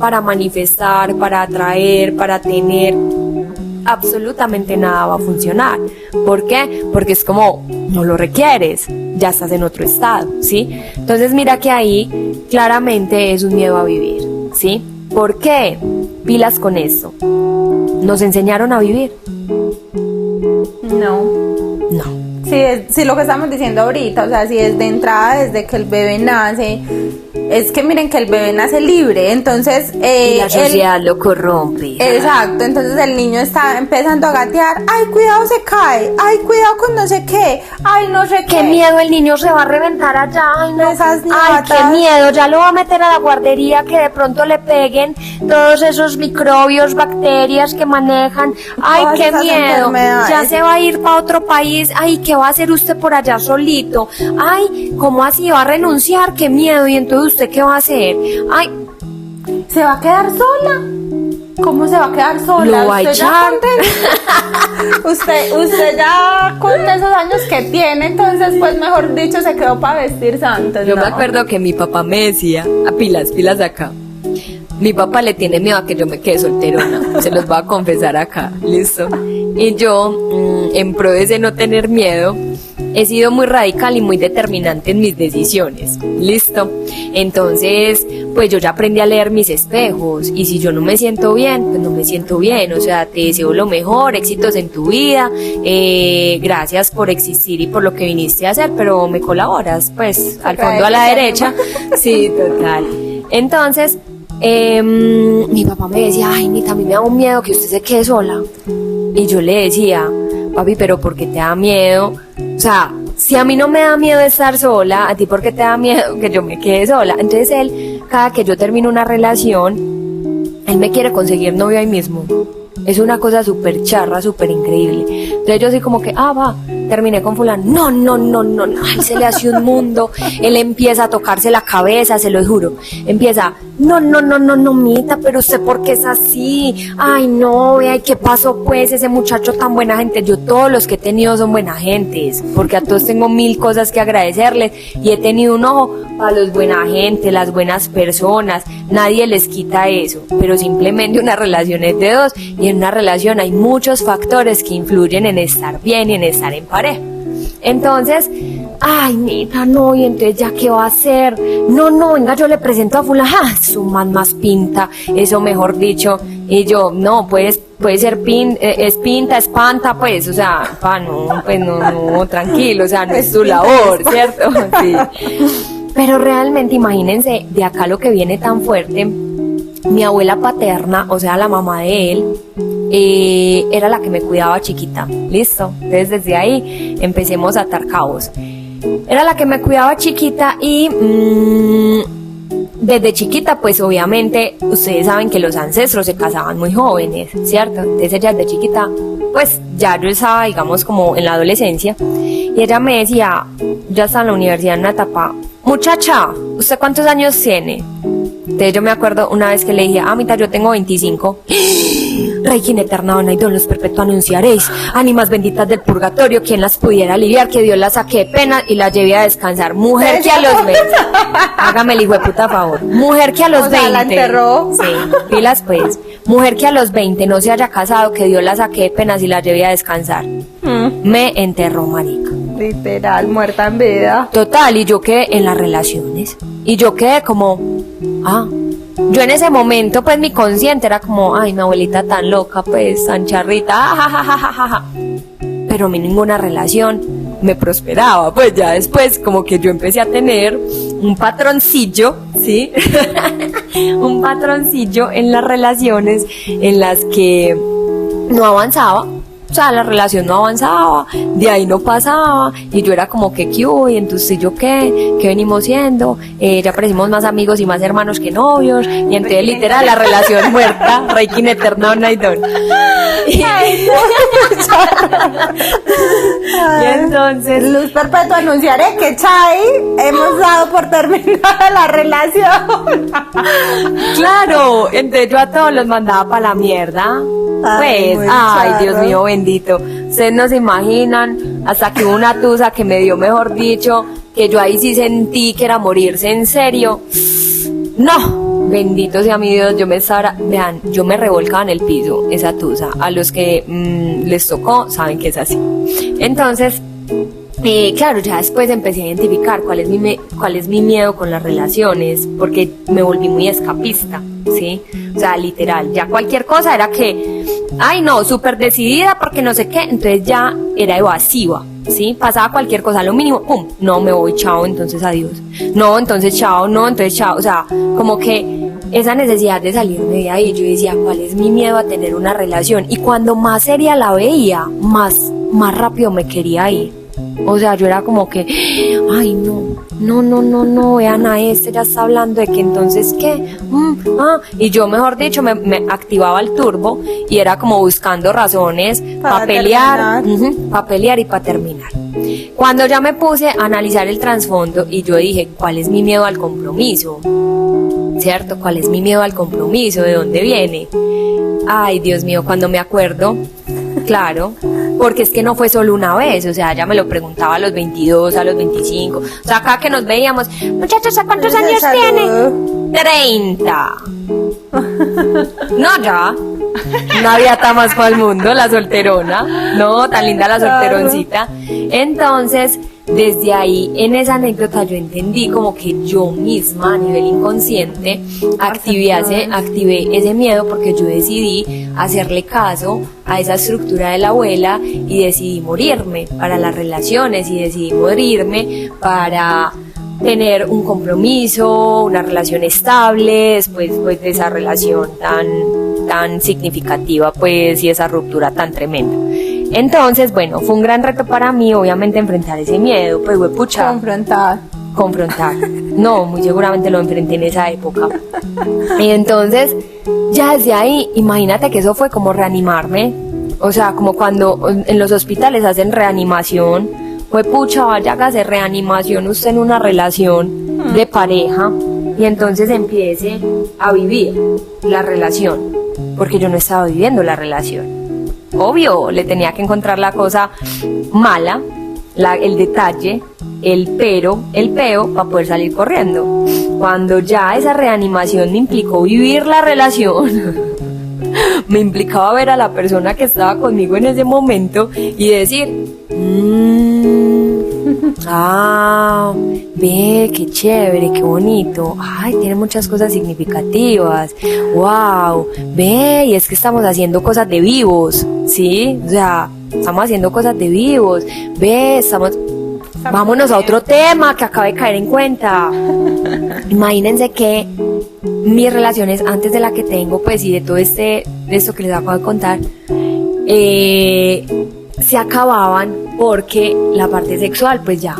para manifestar, para atraer, para tener. Absolutamente nada va a funcionar. ¿Por qué? Porque es como, no lo requieres, ya estás en otro estado, ¿sí? Entonces mira que ahí claramente es un miedo a vivir, ¿sí? ¿Por qué? Pilas con esto. ¿Nos enseñaron a vivir? No. Sí, lo que estamos diciendo ahorita, o sea, si es de entrada, desde que el bebé nace, es que miren que el bebé nace libre, entonces... y la sociedad lo corrompe. Exacto, entonces el niño está empezando a gatear, ay, cuidado se cae, ay, cuidado con no sé qué, ay, no sé qué. Qué miedo, el niño se va a reventar allá, ay, no. Ay, qué miedo, ya lo va a meter a la guardería, que de pronto le peguen todos esos microbios, bacterias que manejan, ay, qué miedo, ya se va a ir para otro país, ay, ¿qué va a hacer usted por allá solito? Ay, ¿cómo así va a renunciar? Qué miedo, y entonces ¿usted qué va a hacer? Ay, ¿se va a quedar sola? ¿Cómo se va a quedar sola? Lo va a echar. Usted ya con esos años que tiene, entonces pues mejor dicho se quedó para vestir santos. Yo me acuerdo que mi papá me decía, pilas acá. Mi papá le tiene miedo a que yo me quede solterona, se los voy a confesar acá, ¿listo? Y yo, en pro de ese no tener miedo, he sido muy radical y muy determinante en mis decisiones, ¿listo? Entonces, pues yo ya aprendí a leer mis espejos, y si yo no me siento bien, pues no me siento bien, o sea, te deseo lo mejor, éxitos en tu vida, gracias por existir y por lo que viniste a hacer, pero me colaboras, pues, al fondo a la derecha, sí, total. Entonces, mi papá me decía, ay, Nita, a mí me da un miedo que usted se quede sola. Y yo le decía, papi, pero ¿por qué te da miedo? O sea, si a mí no me da miedo estar sola, ¿a ti por qué te da miedo que yo me quede sola? Entonces él, cada que yo termino una relación, él me quiere conseguir novio ahí mismo. Es una cosa súper charra, súper increíble. Entonces yo soy como que, va, terminé con fulano. No, ay, se le hace un mundo. Él empieza a tocarse la cabeza, se lo juro. Empieza, no, Mita, pero usted ¿por qué es así? Ay, no, vea, ¿qué pasó pues? Ese muchacho tan buena gente. Yo todos los que he tenido son buena gentes, porque a todos tengo 1000 cosas que agradecerles, y he tenido un ojo para los buena gente, las buenas personas. Nadie les quita eso, pero simplemente una relación es de dos, y en una relación hay muchos factores que influyen en estar bien y en estar en pareja. Entonces, ay, Nita, no, y entonces ya qué va a hacer. No, venga, yo le presento a fulano, su man más pinta, eso mejor dicho. Y yo, no, puede ser es pinta, espanta, pues, o sea, no, tranquilo, o sea, no es tu labor, ¿cierto? Sí. Pero realmente, imagínense, de acá lo que viene tan fuerte. Mi abuela paterna, o sea, la mamá de él, era la que me cuidaba chiquita, ¿listo? Entonces desde ahí empecemos a atar cabos. Era la que me cuidaba chiquita y desde chiquita, pues obviamente, ustedes saben que los ancestros se casaban muy jóvenes, ¿cierto? Entonces ella desde chiquita, pues ya yo estaba, digamos, como en la adolescencia, y ella me decía, ya está en la universidad en una etapa, muchacha, ¿usted cuántos años tiene? Entonces yo me acuerdo una vez que le dije, Mita, yo tengo 25. Requiem eterna dona y don los perpetuo anunciaréis. Ánimas benditas del purgatorio, quien las pudiera aliviar, que Dios las saque de pena y las lleve a descansar. Mujer que a los 20, hágame el hijo de puta favor. Mujer que a los 20, la enterró. Sí, pilas pues. Mujer que a los 20 no se haya casado, que Dios la saque de penas y la lleve a descansar. Me enterró, marica. Literal, muerta en vida. Total, y yo quedé en las relaciones. Y yo quedé como, yo en ese momento, pues mi consciente era como, ay, mi abuelita tan loca, pues, tan charrita, jajajajaja. Pero a mí ninguna relación me prosperaba, pues ya después como que yo empecé a tener un patroncillo, ¿sí? un patroncillo en las relaciones en las que no avanzaba. O sea, la relación no avanzaba, de ahí no pasaba, y yo era como que, ¿qué hubo? Y entonces, ¿yo qué? ¿Qué venimos siendo? Ya parecimos más amigos y más hermanos que novios, y entonces, literal, la relación muerta, Reiki eterno, Naidon. Y entonces, luz perpetua, anunciaré que Chay, hemos dado por terminada la relación. Claro, entonces yo a todos los mandaba para la mierda. Pues, ay, Dios mío bendito. Ustedes no se imaginan, hasta que hubo una tusa que me dio, mejor dicho, que yo ahí sí sentí que era morirse en serio. No, bendito sea mi Dios, vean, yo me revolcaba en el piso, esa tusa. A los que les tocó, saben que es así. Entonces, claro, ya después empecé a identificar cuál es mi miedo con las relaciones, porque me volví muy escapista, ¿sí? O sea, literal, ya cualquier cosa era que, ay no, súper decidida porque no sé qué, entonces ya era evasiva, ¿sí? Pasaba cualquier cosa, lo mínimo, pum, no, me voy, chao, entonces adiós. No, entonces chao, no, entonces chao, o sea, como que esa necesidad de salirme de ahí, yo decía, ¿cuál es mi miedo a tener una relación? Y cuando más seria la veía, más rápido me quería ir. O sea, yo era como que, ay, no, vean a este, ya está hablando de que entonces, ¿qué? Y yo, mejor dicho, me activaba el turbo y era como buscando razones para pelear, para pelear y para terminar. Cuando ya me puse a analizar el trasfondo y yo dije, ¿cuál es mi miedo al compromiso? ¿Cierto? ¿Cuál es mi miedo al compromiso? ¿De dónde viene? Ay, Dios mío, cuando me acuerdo, claro, porque es que no fue solo una vez, o sea, ella me lo preguntaba a los 22, a los 25, o sea, acá que nos veíamos, muchachos, ¿a cuántos años tiene? 30. No, ya, no había tamas para el mundo, la solterona, no, tan linda la solteroncita. Entonces, desde ahí, en esa anécdota yo entendí como que yo misma a nivel inconsciente activé ese miedo, porque yo decidí hacerle caso a esa estructura de la abuela y decidí morirme para las relaciones y decidí morirme para tener un compromiso, una relación estable después pues de esa relación tan significativa pues y esa ruptura tan tremenda. Entonces, bueno, fue un gran reto para mí, obviamente, enfrentar ese miedo, pues, pucha. Confrontar. No, muy seguramente lo enfrenté en esa época. Y entonces, ya desde ahí, imagínate que eso fue como reanimarme. O sea, como cuando en los hospitales hacen reanimación. Fue pucha, vaya, hágase reanimación usted en una relación de pareja. Y entonces empiece a vivir la relación. Porque yo no estaba viviendo la relación. Obvio, le tenía que encontrar la cosa mala, el detalle, el peo, para poder salir corriendo. Cuando ya esa reanimación me implicó vivir la relación, me implicaba ver a la persona que estaba conmigo en ese momento y decir, ve, qué chévere, qué bonito, ay, tiene muchas cosas significativas, wow, ve, y es que estamos haciendo cosas de vivos, ¿sí? O sea, estamos haciendo cosas de vivos, ve, vámonos a otro tema que acaba de caer en cuenta. Imagínense que mis relaciones antes de la que tengo, pues, y de todo esto que les acabo de contar, se acababan porque la parte sexual, pues ya,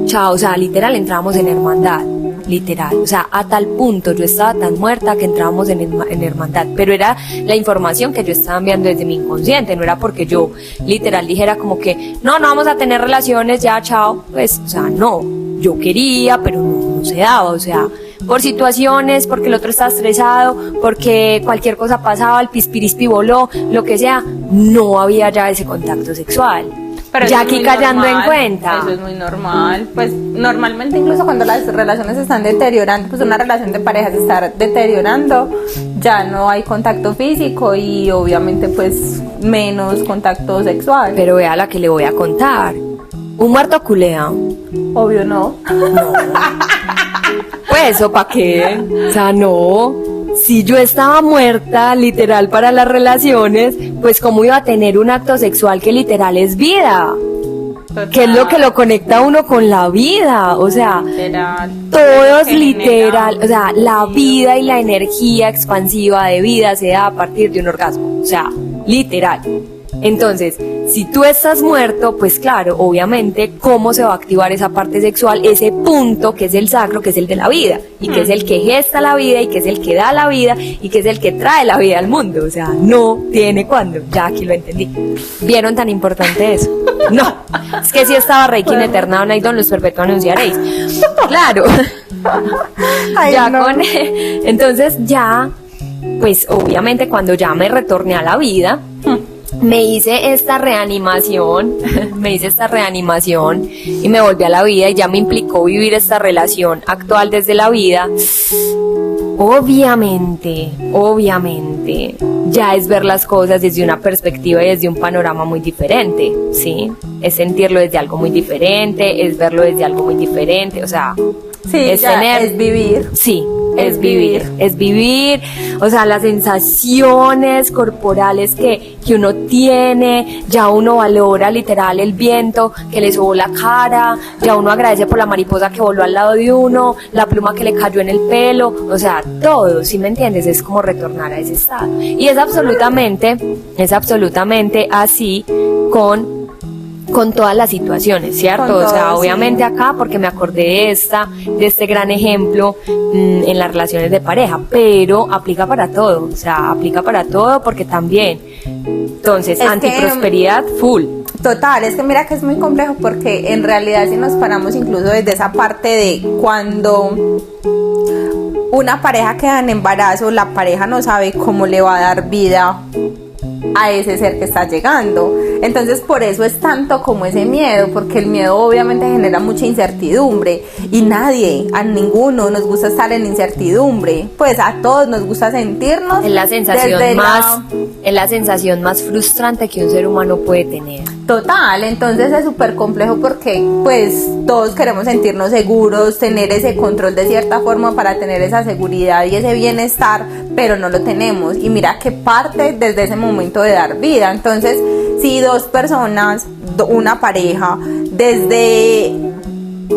chao, o sea, literal entrábamos en hermandad, literal, o sea, a tal punto yo estaba tan muerta que entrábamos en hermandad, pero era la información que yo estaba enviando desde mi inconsciente, no era porque yo literal dijera como que, no vamos a tener relaciones, ya, chao, pues, o sea, no, yo quería, pero no se daba, o sea, por situaciones, porque el otro estaba estresado, porque cualquier cosa pasaba, el pispirispi voló, lo que sea, no había ya ese contacto sexual. Pero ya aquí cayendo en cuenta. Eso es muy normal. Pues normalmente incluso cuando las relaciones se están deteriorando, pues una relación de pareja se está deteriorando, ya no hay contacto físico y obviamente pues menos contacto sexual. Pero vea la que le voy a contar. ¿Un muerto culea? Obvio no. Pues eso, ¿para qué? O sea, no. Si yo estaba muerta, literal, para las relaciones, pues cómo iba a tener un acto sexual que literal es vida. Total. ¿Qué es lo que lo conecta a uno con la vida? O sea, Literal. todo es literal. O sea, la vida y la energía expansiva de vida se da a partir de un orgasmo. O sea, literal. Entonces, si tú estás muerto, pues claro, obviamente, ¿cómo se va a activar esa parte sexual? Ese punto que es el sacro, que es el de la vida, y que es el que gesta la vida, y que es el que da la vida, y que es el que trae la vida al mundo. O sea, no tiene cuándo. Ya aquí lo entendí. ¿Vieron tan importante eso? No. Es que si estaba Reiki in Eterna Naidon, los perpetuo anunciaréis. Claro. Ay, Ya no. Entonces ya, pues obviamente cuando ya me retorné a la vida, me hice esta reanimación y me volví a la vida y ya me implicó vivir esta relación actual desde la vida. Obviamente, ya es ver las cosas desde una perspectiva y desde un panorama muy diferente, ¿sí? Es sentirlo desde algo muy diferente, es verlo desde algo muy diferente, o sea, Sí, es ya, tener... es vivir. Sí, Es es vivir, o sea, las sensaciones corporales que uno tiene, ya uno valora literal el viento que le sobó la cara, ya uno agradece por la mariposa que voló al lado de uno, la pluma que le cayó en el pelo, o sea, todo, ¿sí me entiendes? Es como retornar a ese estado. Y es absolutamente así con todas las situaciones, ¿cierto? Con O sea, todo, obviamente sí. acá porque me acordé de este gran ejemplo en las relaciones de pareja, pero aplica para todo, o sea, aplica para todo porque también, entonces, Es que, antiprosperidad full. Total, es que mira que es muy complejo porque en realidad si nos paramos incluso desde esa parte de cuando una pareja queda en embarazo, la pareja no sabe cómo le va a dar vida a ese ser que está llegando. Entonces por eso es tanto como ese miedo, porque el miedo obviamente genera mucha incertidumbre y a ninguno nos gusta estar en incertidumbre, pues a todos nos gusta sentirnos Es la sensación desde es la sensación más frustrante que un ser humano puede tener. Total, entonces es súper complejo porque pues todos queremos sentirnos seguros, tener ese control de cierta forma para tener esa seguridad y ese bienestar, pero no lo tenemos y mira que parte desde ese momento de dar vida. Entonces si dos personas, una pareja,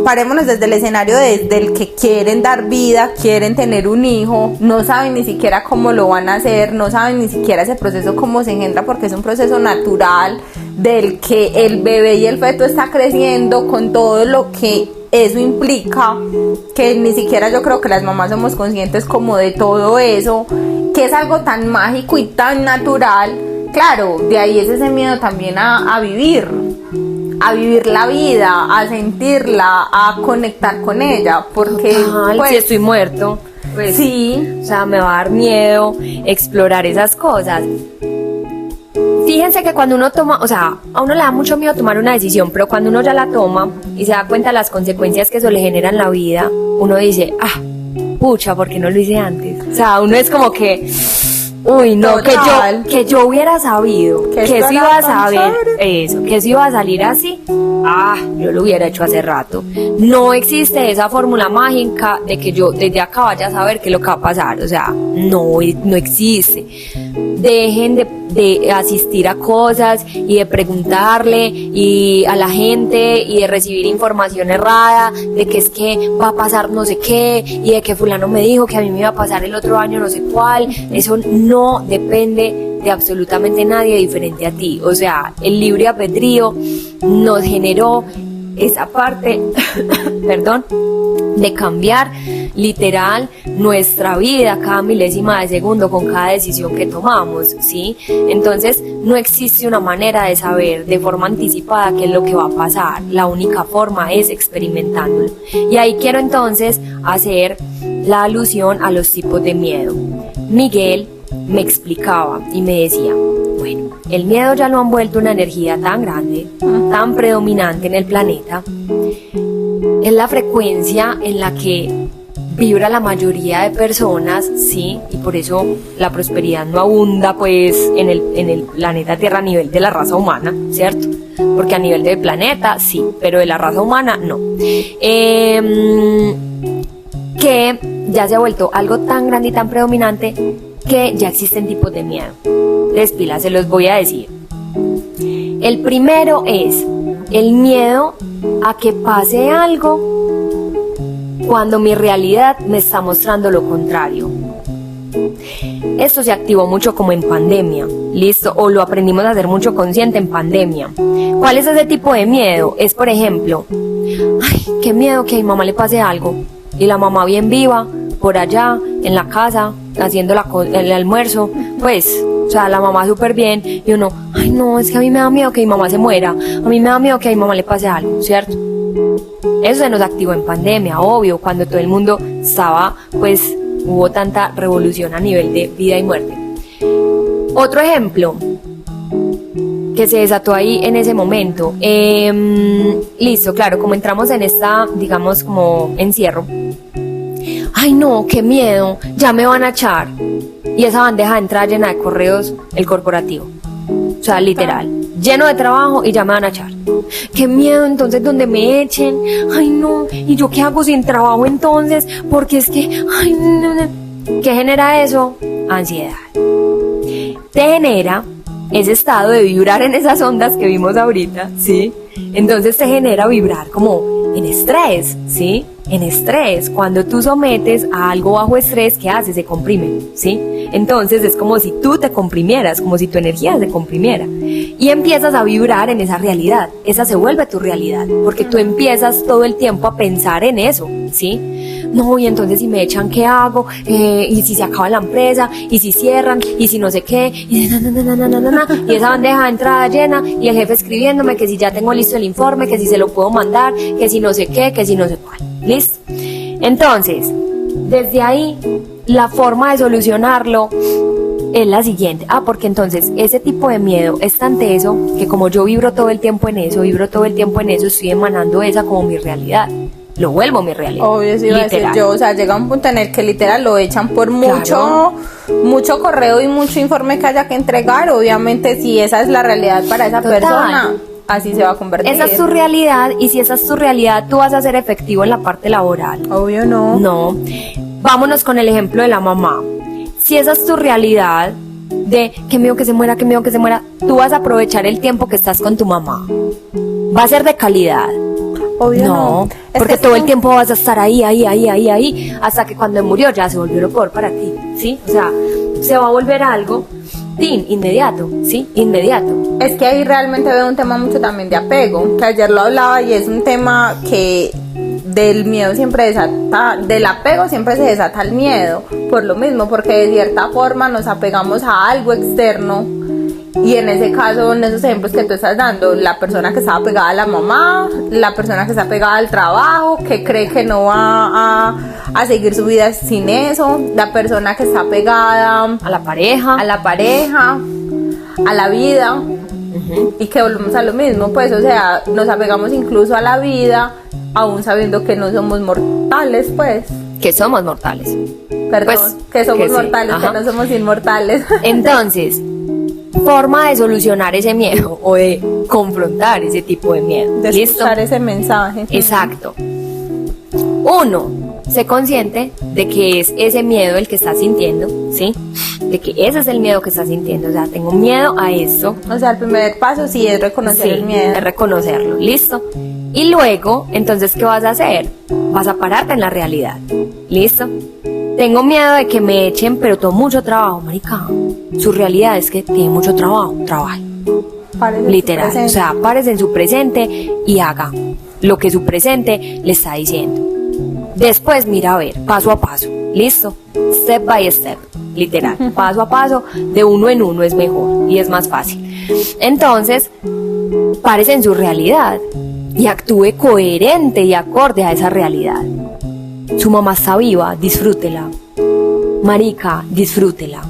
parémonos desde el escenario desde el que quieren dar vida, quieren tener un hijo, no saben ni siquiera cómo lo van a hacer, no saben ni siquiera ese proceso cómo se engendra porque es un proceso natural del que el bebé y el feto está creciendo con todo lo que eso implica, que ni siquiera yo creo que las mamás somos conscientes como de todo eso, que es algo tan mágico y tan natural. Claro, de ahí es ese miedo también a vivir la vida, a sentirla, a conectar con ella, porque pues, si estoy muerto, pues sí, o sea, me va a dar miedo explorar esas cosas. Fíjense que cuando uno toma, o sea, a uno le da mucho miedo tomar una decisión, pero cuando uno ya la toma y se da cuenta de las consecuencias que eso le genera en la vida, uno dice, pucha, ¿por qué no lo hice antes? O sea, uno es como que, uy, no, Total. que yo hubiera sabido Que que esto eso era iba a tan saber, chévere. eso, que eso iba a salir así, yo lo hubiera hecho hace rato. No existe esa fórmula mágica de que yo desde acá vaya a saber qué es lo que va a pasar, o sea, no existe. Dejen de asistir a cosas y de preguntarle y a la gente y de recibir información errada de que es que va a pasar no sé qué y de que fulano me dijo que a mí me iba a pasar el otro año no sé cuál. Eso no depende de absolutamente nadie diferente a ti. O sea, el libre albedrío nos generó esa parte, perdón, de cambiar literal nuestra vida cada milésima de segundo con cada decisión que tomamos, ¿sí? Entonces no existe una manera de saber de forma anticipada qué es lo que va a pasar, la única forma es experimentándolo. Y ahí quiero entonces hacer la alusión a los tipos de miedo. Miguel me explicaba y me decía, bueno, el miedo ya lo han vuelto una energía tan grande, tan predominante en el planeta, es la frecuencia en la que vibra la mayoría de personas, sí, y por eso la prosperidad no abunda pues en el planeta Tierra a nivel de la raza humana, ¿cierto? Porque a nivel del planeta sí, pero de la raza humana no. Que ya se ha vuelto algo tan grande y tan predominante que ya existen tipos de miedo. Entonces, pilas, se los voy a decir. El primero es el miedo a que pase algo cuando mi realidad me está mostrando lo contrario. Esto se activó mucho como en pandemia, ¿listo? O lo aprendimos a hacer mucho consciente en pandemia. ¿Cuál es ese tipo de miedo? Es, por ejemplo, ay, qué miedo que a mi mamá le pase algo. Y la mamá bien viva, por allá, en la casa, haciendo el almuerzo, pues, o sea, la mamá súper bien, y uno, ay no, es que a mí me da miedo que mi mamá se muera, a mí me da miedo que a mi mamá le pase algo, ¿cierto? Eso se nos activó en pandemia, obvio, cuando todo el mundo estaba, pues, hubo tanta revolución a nivel de vida y muerte. Otro ejemplo que se desató ahí en ese momento, listo, claro, como entramos en esta, digamos, como encierro, ay no, qué miedo, ya me van a echar, y esa bandeja de entrada llena de correos, el corporativo, o sea, literal, lleno de trabajo y ya me van a echar. Qué miedo entonces donde me echen, ay no, y yo qué hago sin trabajo entonces, porque es que, ay no, no. ¿Qué genera eso? Ansiedad. Te genera ese estado de vibrar en esas ondas que vimos ahorita, ¿sí? Entonces te genera vibrar como en estrés, ¿sí? En estrés, cuando tú sometes a algo bajo estrés, ¿qué hace? Se comprime, ¿sí? Entonces es como si tú te comprimieras, como si tu energía se comprimiera. Y empiezas a vibrar en esa realidad, esa se vuelve tu realidad, porque tú empiezas todo el tiempo a pensar en eso, ¿sí? No, y entonces si me echan, ¿qué hago? Y si se acaba la empresa, y si cierran, y si no sé qué, y esa bandeja de entrada llena, y el jefe escribiéndome que si ya tengo listo el informe, que si se lo puedo mandar, que si no sé qué, que si no sé cuál. ¿Listo? Entonces, desde ahí, la forma de solucionarlo es la siguiente. Porque entonces ese tipo de miedo es tan teso que como yo vibro todo el tiempo en eso, estoy emanando esa como mi realidad. Lo vuelvo mi realidad. Obvio, sí, iba a decir yo, o sea, llega un punto en el que literal lo echan por mucho correo y mucho informe que haya que entregar. Obviamente, si esa es la realidad para esa persona, así se va a convertir. Esa es tu realidad, y si esa es tu realidad, tú vas a ser efectivo en la parte laboral. Obvio no. No. Vámonos con el ejemplo de la mamá. Si esa es tu realidad, de qué miedo que se muera, tú vas a aprovechar el tiempo que estás con tu mamá. Va a ser de calidad. Obvio no. Porque todo el tiempo vas a estar ahí, hasta que cuando murió ya se volvió lo peor para ti, ¿sí? O sea, se va a volver algo inmediato, ¿sí? Inmediato. Es que ahí realmente veo un tema mucho también de apego, que ayer lo hablaba, y es un tema que del miedo siempre desata, del apego siempre se desata el miedo, por lo mismo, porque de cierta forma nos apegamos a algo externo. Y en ese caso, en esos ejemplos que tú estás dando, la persona que está pegada a la mamá, la persona que está pegada al trabajo, que cree que no va a seguir su vida sin eso, la persona que está pegada a la pareja, a la vida, y que volvemos a lo mismo, pues, o sea, nos apegamos incluso a la vida, aún sabiendo que no somos mortales, pues. Que somos mortales. Perdón, pues, que somos mortales, que no somos inmortales. Entonces, forma de solucionar ese miedo o de confrontar ese tipo de miedo. De escuchar ese mensaje. Exacto. Uno, sé consciente de que es ese miedo el que estás sintiendo, ¿sí? De que ese es el miedo que estás sintiendo. O sea, tengo miedo a esto. O sea, el primer paso sí es reconocer el miedo. Es reconocerlo, ¿listo? Y luego, entonces, ¿qué vas a hacer? Vas a pararte en la realidad, ¿listo? Tengo miedo de que me echen, pero tengo mucho trabajo, marica. Su realidad es que tiene mucho trabajo, trabaje. Literal, o sea, párese en su presente y haga lo que su presente le está diciendo. Después mira a ver, paso a paso, ¿listo? Step by step, literal, paso a paso, de uno en uno es mejor y es más fácil. Entonces, párese en su realidad y actúe coherente y acorde a esa realidad. Su mamá está viva, disfrútela. Marica, disfrútela.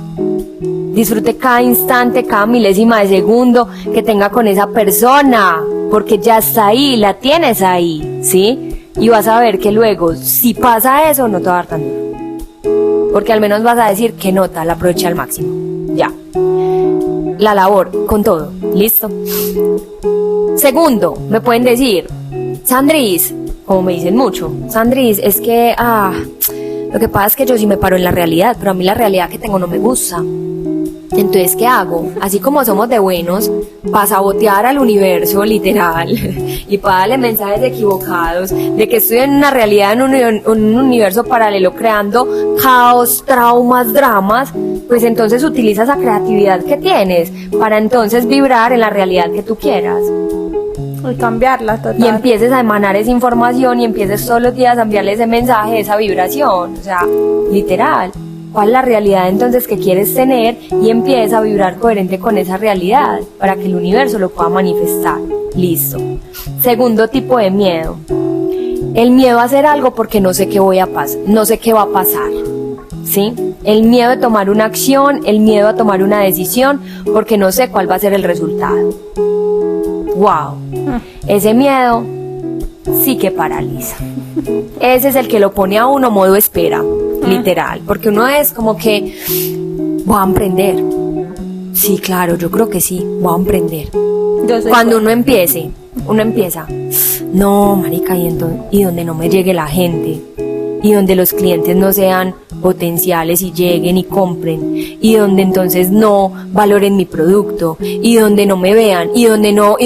Disfrute cada instante, cada milésima de segundo que tenga con esa persona, porque ya está ahí, la tienes ahí, ¿sí? Y vas a ver que luego, si pasa eso, no te va a dar tan duro. Porque al menos vas a decir que nota, la aproveché al máximo. Ya. La labor, con todo, ¿listo? Segundo, me pueden decir, Sandris, como me dicen mucho, Sandris, es que, Lo que pasa es que yo sí me paro en la realidad, pero a mí la realidad que tengo no me gusta. Entonces, ¿qué hago? Así como somos de buenos, para sabotear al universo, literal, y para darle mensajes equivocados de que estoy en una realidad, en un universo paralelo, creando caos, traumas, dramas, pues entonces utiliza esa creatividad que tienes para entonces vibrar en la realidad que tú quieras. Y cambiarla, total. Y empieces a emanar esa información y empieces todos los días a enviarle ese mensaje, esa vibración, o sea, literal. ¿Cuál es la realidad entonces que quieres tener? Y empieza a vibrar coherente con esa realidad para que el universo lo pueda manifestar. Listo. Segundo tipo de miedo. El miedo a hacer algo porque no sé qué no sé qué va a pasar. ¿Sí? El miedo de tomar una acción, el miedo a tomar una decisión porque no sé cuál va a ser el resultado. Wow. Ese miedo sí que paraliza. Ese es el que lo pone a uno modo espera. Literal, porque uno es como que voy a emprender. Sí, claro, yo creo que sí, voy a emprender. Cuando uno empieza, no, marica, y donde no me llegue la gente, y donde los clientes no sean potenciales y lleguen y compren, y donde entonces no valoren mi producto, y donde no me vean, y donde no.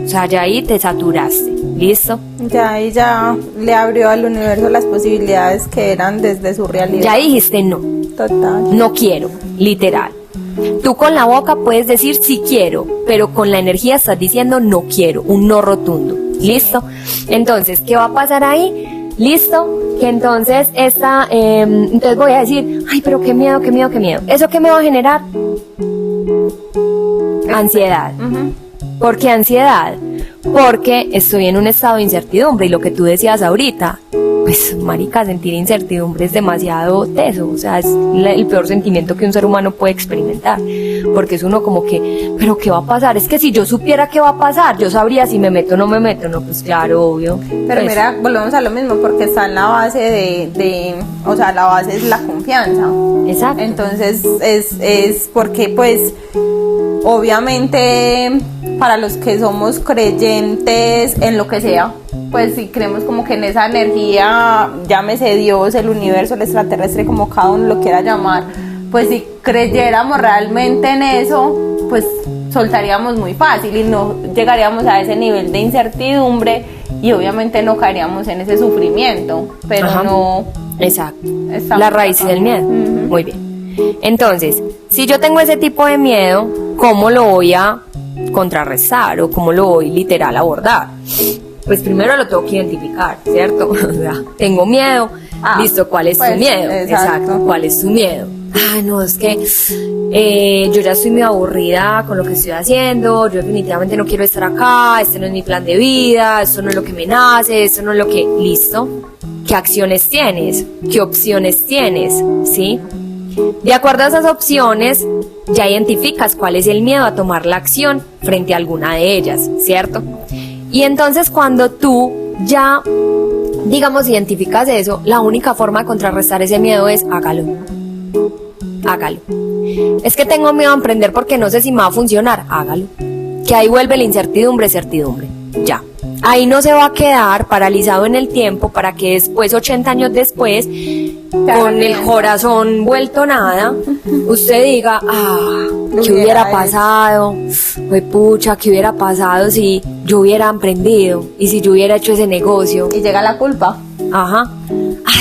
O sea, ya ahí te saturaste, ¿listo? Ya ahí ya le abrió al universo las posibilidades que eran desde su realidad. Ya dijiste no. Total. No quiero, literal. Tú con la boca puedes decir sí quiero, pero con la energía estás diciendo no quiero, un no rotundo, ¿listo? Entonces, ¿qué va a pasar ahí? ¿Listo? Que entonces entonces voy a decir, ay, pero qué miedo. ¿Eso qué me va a generar? Ansiedad. ¿Por qué ansiedad? Porque estoy en un estado de incertidumbre y lo que tú decías ahorita, pues marica, sentir incertidumbre es demasiado teso, o sea, es el peor sentimiento que un ser humano puede experimentar, porque es uno como que, ¿pero qué va a pasar? Es que si yo supiera qué va a pasar, yo sabría si me meto o no me meto, no, pues claro, obvio. Pero pues, mira, volvemos a lo mismo, porque está en la base o sea, la base es la confianza. Exacto. Entonces, es porque pues, obviamente, para los que somos creyentes en lo que sea, pues si creemos como que en esa energía, llámese Dios, el universo, el extraterrestre, como cada uno lo quiera llamar, pues si creyéramos realmente en eso, pues soltaríamos muy fácil y no llegaríamos a ese nivel de incertidumbre y obviamente no caeríamos en ese sufrimiento, pero ajá, no... Exacto, la raíz del miedo. Muy bien. Entonces, si yo tengo ese tipo de miedo, ¿cómo lo voy a contrarrestar o cómo lo voy literal a abordar? Pues primero lo tengo que identificar, ¿cierto? O sea, tengo miedo, listo, ¿cuál es tu miedo? Exacto, ¿cuál es tu miedo? No, es que yo ya estoy muy aburrida con lo que estoy haciendo, yo definitivamente no quiero estar acá, este no es mi plan de vida, esto no es lo que me nace, esto no es lo que... Listo. ¿Qué acciones tienes? ¿Qué opciones tienes? ¿Sí? De acuerdo a esas opciones, ya identificas cuál es el miedo a tomar la acción frente a alguna de ellas, ¿cierto? Y entonces cuando tú ya, digamos, identificas eso, la única forma de contrarrestar ese miedo es hágalo. Es que tengo miedo a emprender porque no sé si me va a funcionar, hágalo. Que ahí vuelve la incertidumbre, certidumbre, ya. Ahí no se va a quedar paralizado en el tiempo para que después, 80 años después, con el corazón vuelto nada, usted diga, ¿qué hubiera pasado? Pues pucha, ¿qué hubiera pasado si yo hubiera emprendido? Y si yo hubiera hecho ese negocio. Y llega la culpa. Ajá.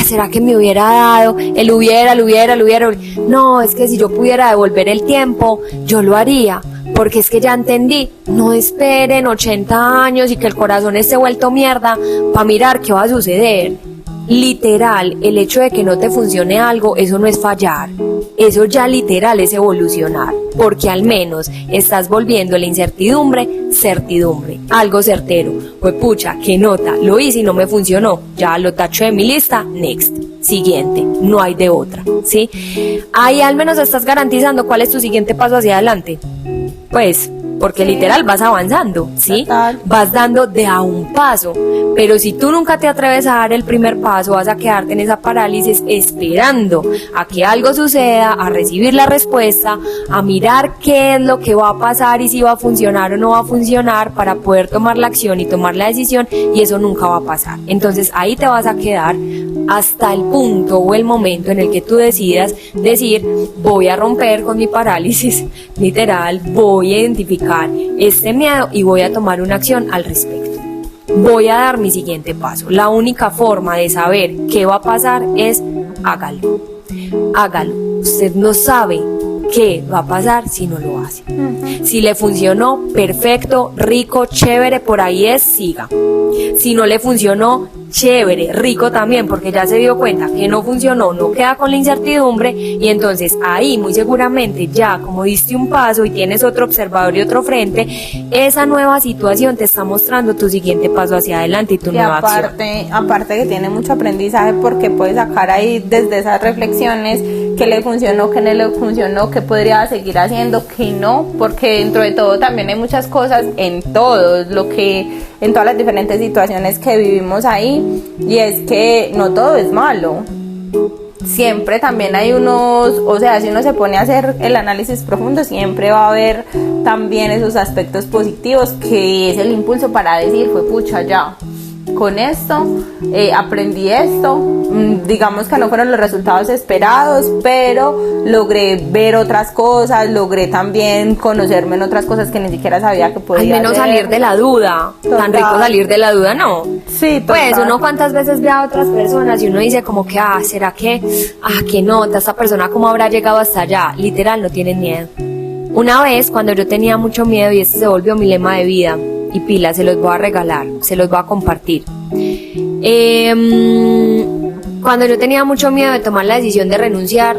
¿Será que me hubiera dado? El hubiera. No, es que si yo pudiera devolver el tiempo, yo lo haría. Porque es que ya entendí, no esperen 80 años y que el corazón esté vuelto mierda para mirar qué va a suceder. Literal, el hecho de que no te funcione algo, eso no es fallar. Eso ya literal es evolucionar. Porque al menos estás volviendo la incertidumbre, certidumbre. Algo certero. Pues pucha, qué nota, lo hice y no me funcionó. Ya lo tacho de mi lista, next. Siguiente, no hay de otra, ¿sí? Ahí al menos estás garantizando cuál es tu siguiente paso hacia adelante. Pues, porque literal vas avanzando, ¿sí? Total. Vas dando de a un paso, pero si tú nunca te atreves a dar el primer paso, vas a quedarte en esa parálisis esperando a que algo suceda, a recibir la respuesta, a mirar qué es lo que va a pasar y si va a funcionar o no va a funcionar para poder tomar la acción y tomar la decisión, y eso nunca va a pasar. Entonces ahí te vas a quedar hasta el punto o el momento en el que tú decidas decir, voy a romper con mi parálisis, literal, voy a identificar este miedo y voy a tomar una acción al respecto. Voy a dar mi siguiente paso. La única forma de saber qué va a pasar es hágalo. Hágalo. Usted no sabe qué va a pasar si no lo hace. Si le funcionó, perfecto, rico, chévere, por ahí es, siga. Si no le funcionó, chévere, rico también, porque ya se dio cuenta que no funcionó, no queda con la incertidumbre, y entonces ahí muy seguramente ya como diste un paso y tienes otro observador y otro frente, esa nueva situación te está mostrando tu siguiente paso hacia adelante y tu nueva acción. Aparte que tiene mucho aprendizaje, porque puedes sacar ahí desde esas reflexiones qué le funcionó, qué no le funcionó, qué podría seguir haciendo, qué no, porque dentro de todo también hay muchas cosas en en todas las diferentes situaciones que vivimos ahí, y es que no todo es malo. Siempre también hay o sea, si uno se pone a hacer el análisis profundo, siempre va a haber también esos aspectos positivos, que es el impulso para decir, fue pucha, ya, con esto, aprendí esto, digamos que no fueron los resultados esperados, pero logré ver otras cosas, logré también conocerme en otras cosas que ni siquiera sabía que podía al menos hacer. Salir de la duda. Total. Tan rico salir de la duda, ¿no? Sí, total. Pues uno cuántas veces ve a otras personas y uno dice como que, ¿será que? ¿Qué nota? Esta persona cómo habrá llegado hasta allá. Literal, no tienen miedo. Una vez, cuando yo tenía mucho miedo, y este se volvió mi lema de vida, y pila, se los voy a regalar, se los voy a compartir. Cuando yo tenía mucho miedo de tomar la decisión de renunciar,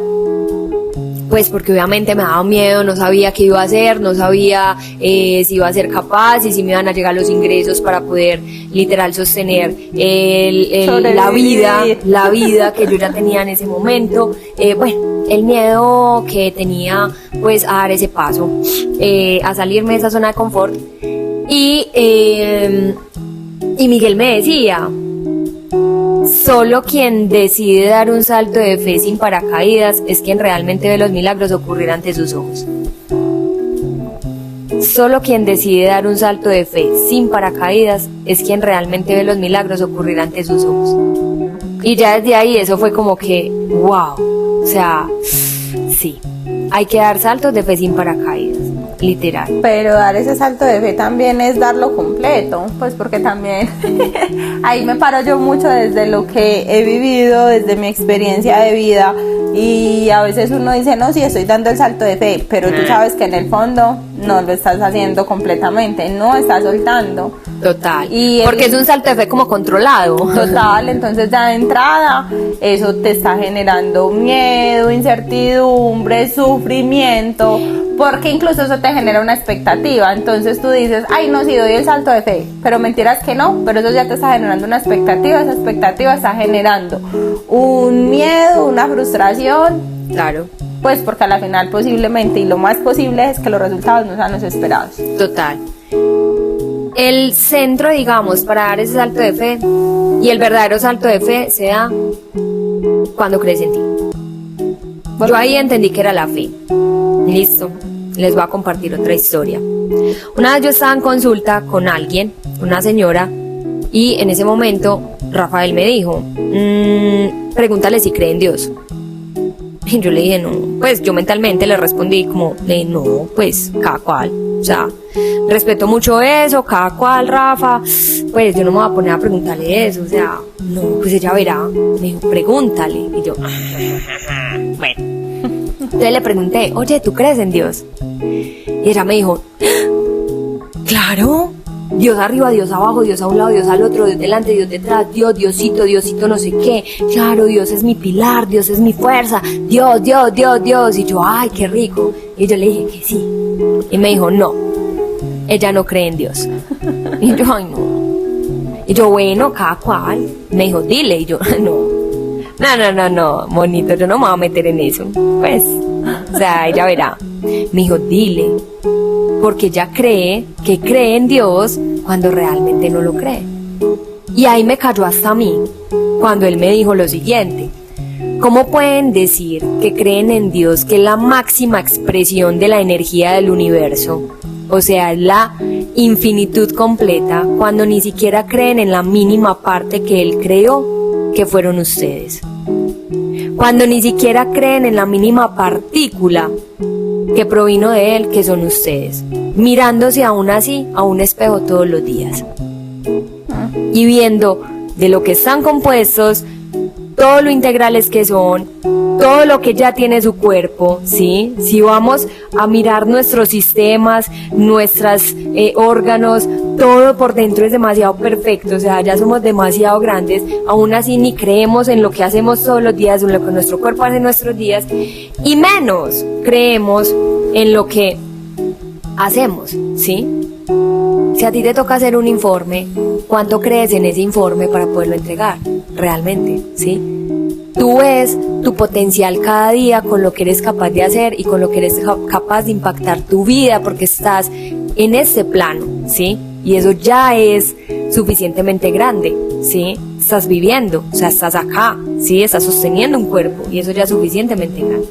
pues porque obviamente me daba miedo, no sabía qué iba a hacer, no sabía si iba a ser capaz y si me iban a llegar los ingresos para poder literal sostener la vida que yo ya tenía en ese momento. Bueno, el miedo que tenía pues a dar ese paso, a salirme de esa zona de confort. Y Miguel me decía, solo quien decide dar un salto de fe sin paracaídas es quien realmente ve los milagros ocurrir ante sus ojos. Solo quien decide dar un salto de fe sin paracaídas es quien realmente ve los milagros ocurrir ante sus ojos. Y ya desde ahí eso fue como que, wow, o sea, sí, hay que dar saltos de fe sin paracaídas. Literal. Pero dar ese salto de fe también es darlo completo, pues porque también ahí me paro yo mucho desde lo que he vivido, desde mi experiencia de vida, y a veces uno dice, no, sí, estoy dando el salto de fe, pero tú sabes que en el fondo no lo estás haciendo completamente, no estás soltando. Total, porque es un salto de fe como controlado. Total, entonces ya de entrada eso te está generando miedo, incertidumbre, sufrimiento, porque incluso eso te genera una expectativa. Entonces tú dices, ay no, sí doy el salto de fe, pero mentiras que no, pero eso ya te está generando una expectativa, esa expectativa está generando un miedo, una frustración. Claro. Pues porque a la final posiblemente, y lo más posible, es que los resultados no sean los esperados. Total. El centro, digamos, para dar ese salto de fe, y el verdadero salto de fe se da cuando crees en ti. Yo ahí entendí que era la fe. Listo, les voy a compartir otra historia. Una vez yo estaba en consulta con alguien, una señora, y en ese momento Rafael me dijo, pregúntale si cree en Dios. Y yo le dije, no, pues yo mentalmente le respondí como, no, pues cada cual. O sea, respeto mucho eso, cada cual, Rafa, pues yo no me voy a poner a preguntarle eso, o sea, no, pues ella verá. Me dijo, pregúntale. Y yo, bueno. Entonces le pregunté, oye, ¿tú crees en Dios? Y ella me dijo, claro, Dios arriba, Dios abajo, Dios a un lado, Dios al otro, Dios delante, Dios detrás, Dios, Diosito, Diosito no sé qué, claro, Dios es mi pilar, Dios es mi fuerza, Dios, Dios, Dios, Dios. Y yo, ay, qué rico. Y yo le dije que sí. Y me dijo, no, ella no cree en Dios. Y yo, ay, no. Y yo, bueno, cada cual. Me dijo, dile. Y yo, no, bonito, yo no me voy a meter en eso. Pues, o sea, ella verá. Me dijo, dile. Porque ella cree que cree en Dios cuando realmente no lo cree. Y ahí me cayó hasta a mí, cuando él me dijo lo siguiente. ¿Cómo pueden decir que creen en Dios, que es la máxima expresión de la energía del universo? O sea, es la infinitud completa, cuando ni siquiera creen en la mínima parte que Él creó, que fueron ustedes. Cuando ni siquiera creen en la mínima partícula que provino de él, que son ustedes, mirándose aún así a un espejo todos los días y viendo de lo que están compuestos, todo lo integrales que son, todo lo que ya tiene su cuerpo, ¿sí? Si vamos a mirar nuestros sistemas, nuestros órganos, todo por dentro es demasiado perfecto, o sea, ya somos demasiado grandes, aún así ni creemos en lo que hacemos todos los días, en lo que nuestro cuerpo hace en nuestros días, y menos creemos en lo que hacemos, ¿sí? Si a ti te toca hacer un informe, ¿cuánto crees en ese informe para poderlo entregar? Realmente, ¿sí? Tú ves tu potencial cada día con lo que eres capaz de hacer y con lo que eres capaz de impactar tu vida porque estás en ese plano, ¿sí? Y eso ya es suficientemente grande, ¿sí? Estás viviendo, o sea, estás acá, ¿sí? Estás sosteniendo un cuerpo y eso ya es suficientemente grande.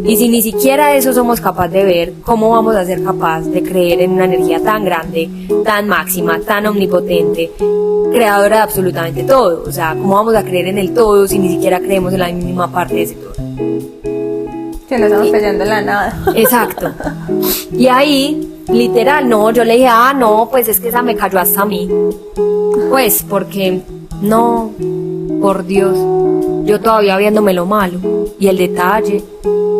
Y si ni siquiera eso somos capaces de ver, ¿cómo vamos a ser capaces de creer en una energía tan grande, tan máxima, tan omnipotente, creadora de absolutamente todo? O sea, ¿cómo vamos a creer en el todo si ni siquiera creemos en la mínima parte de ese todo? Que no estamos creyendo en la nada. Exacto. Y ahí, literal, no, yo le dije, no, pues es que esa me cayó hasta a mí. Pues, porque, no, por Dios, yo todavía viéndome lo malo, y el detalle,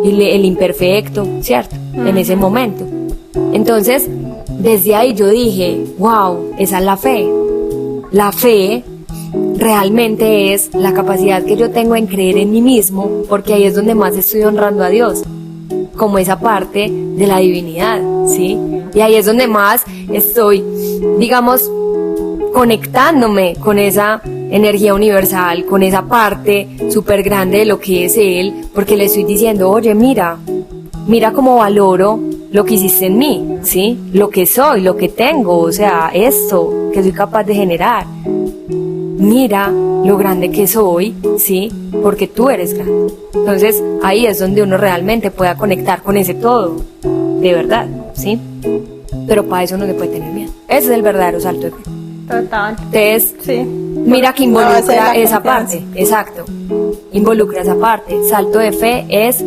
y el imperfecto, ¿cierto? En ese momento. Entonces, desde ahí yo dije, wow, esa es la fe. La fe realmente es la capacidad que yo tengo en creer en mí mismo, porque ahí es donde más estoy honrando a Dios, como esa parte de la divinidad, ¿sí? Y ahí es donde más estoy, digamos, conectándome con esa energía universal, con esa parte súper grande de lo que es Él, porque le estoy diciendo, oye, mira cómo valoro lo que hiciste en mí, ¿sí? Lo que soy, lo que tengo, o sea, esto que soy capaz de generar. Mira lo grande que soy, ¿sí? Porque tú eres grande. Entonces, ahí es donde uno realmente pueda conectar con ese todo, de verdad, ¿sí? Pero para eso no se puede tener miedo. Ese es el verdadero salto de fe. Total. Entonces, sí. Mira que involucra esa parte, exacto, involucra esa parte. Salto de fe es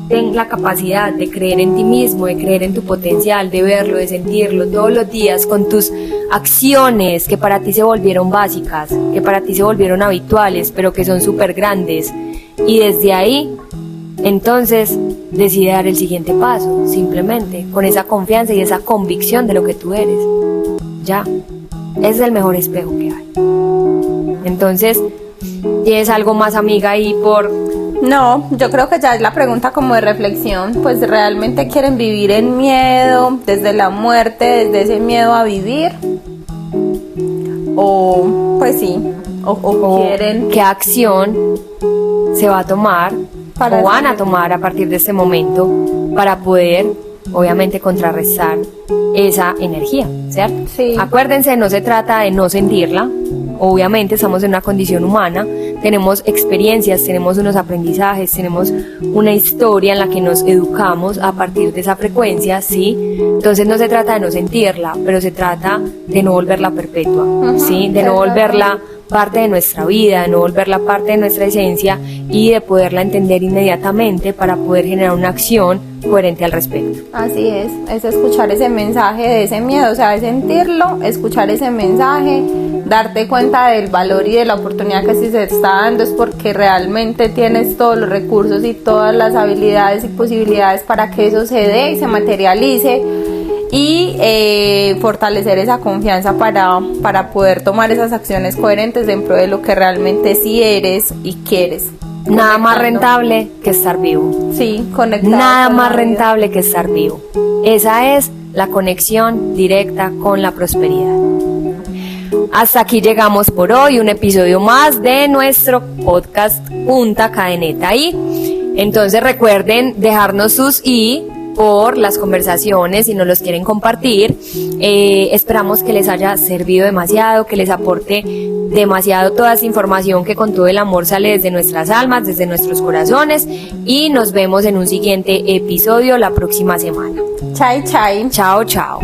ten la capacidad de creer en ti mismo, de creer en tu potencial, de verlo, de sentirlo todos los días con tus acciones que para ti se volvieron básicas, que para ti se volvieron habituales, pero que son súper grandes. Y desde ahí, entonces, decide dar el siguiente paso, simplemente, con esa confianza y esa convicción de lo que tú eres. Ya, es el mejor espejo que hay. Entonces, ¿tienes algo más, amiga, ahí por...? No, yo creo que ya es la pregunta como de reflexión, pues realmente quieren vivir en miedo, desde la muerte, desde ese miedo a vivir, o pues sí, o quieren... ¿Qué acción se va a tomar o van a tomar a partir de este momento para poder, obviamente, contrarrestar esa energía, ¿cierto? Sí. Acuérdense, no se trata de no sentirla. Obviamente estamos en una condición humana, tenemos experiencias, tenemos unos aprendizajes, tenemos una historia en la que nos educamos a partir de esa frecuencia, ¿sí? Entonces no se trata de no sentirla, pero se trata de no volverla perpetua, ¿sí? De no volverla parte de nuestra vida, de no volverla parte de nuestra esencia y de poderla entender inmediatamente para poder generar una acción coherente al respecto. Así es escuchar ese mensaje de ese miedo, o sea, es sentirlo, escuchar ese mensaje, darte cuenta del valor y de la oportunidad que si se está dando es porque realmente tienes todos los recursos y todas las habilidades y posibilidades para que eso se dé y se materialice, y fortalecer esa confianza para poder tomar esas acciones coherentes dentro de lo que realmente sí eres y quieres. Nada más rentable que estar vivo. Sí, conectado. Nada más rentable que estar vivo. Esa es la conexión directa con la prosperidad. Hasta aquí llegamos por hoy, un episodio más de nuestro podcast Punta Cadeneta. Y entonces recuerden dejarnos sus por las conversaciones si nos los quieren compartir. Esperamos que les haya servido demasiado, que les aporte demasiado toda esa información que con todo el amor sale desde nuestras almas, desde nuestros corazones, y nos vemos en un siguiente episodio la próxima semana. Chai, chai. Chao, chao.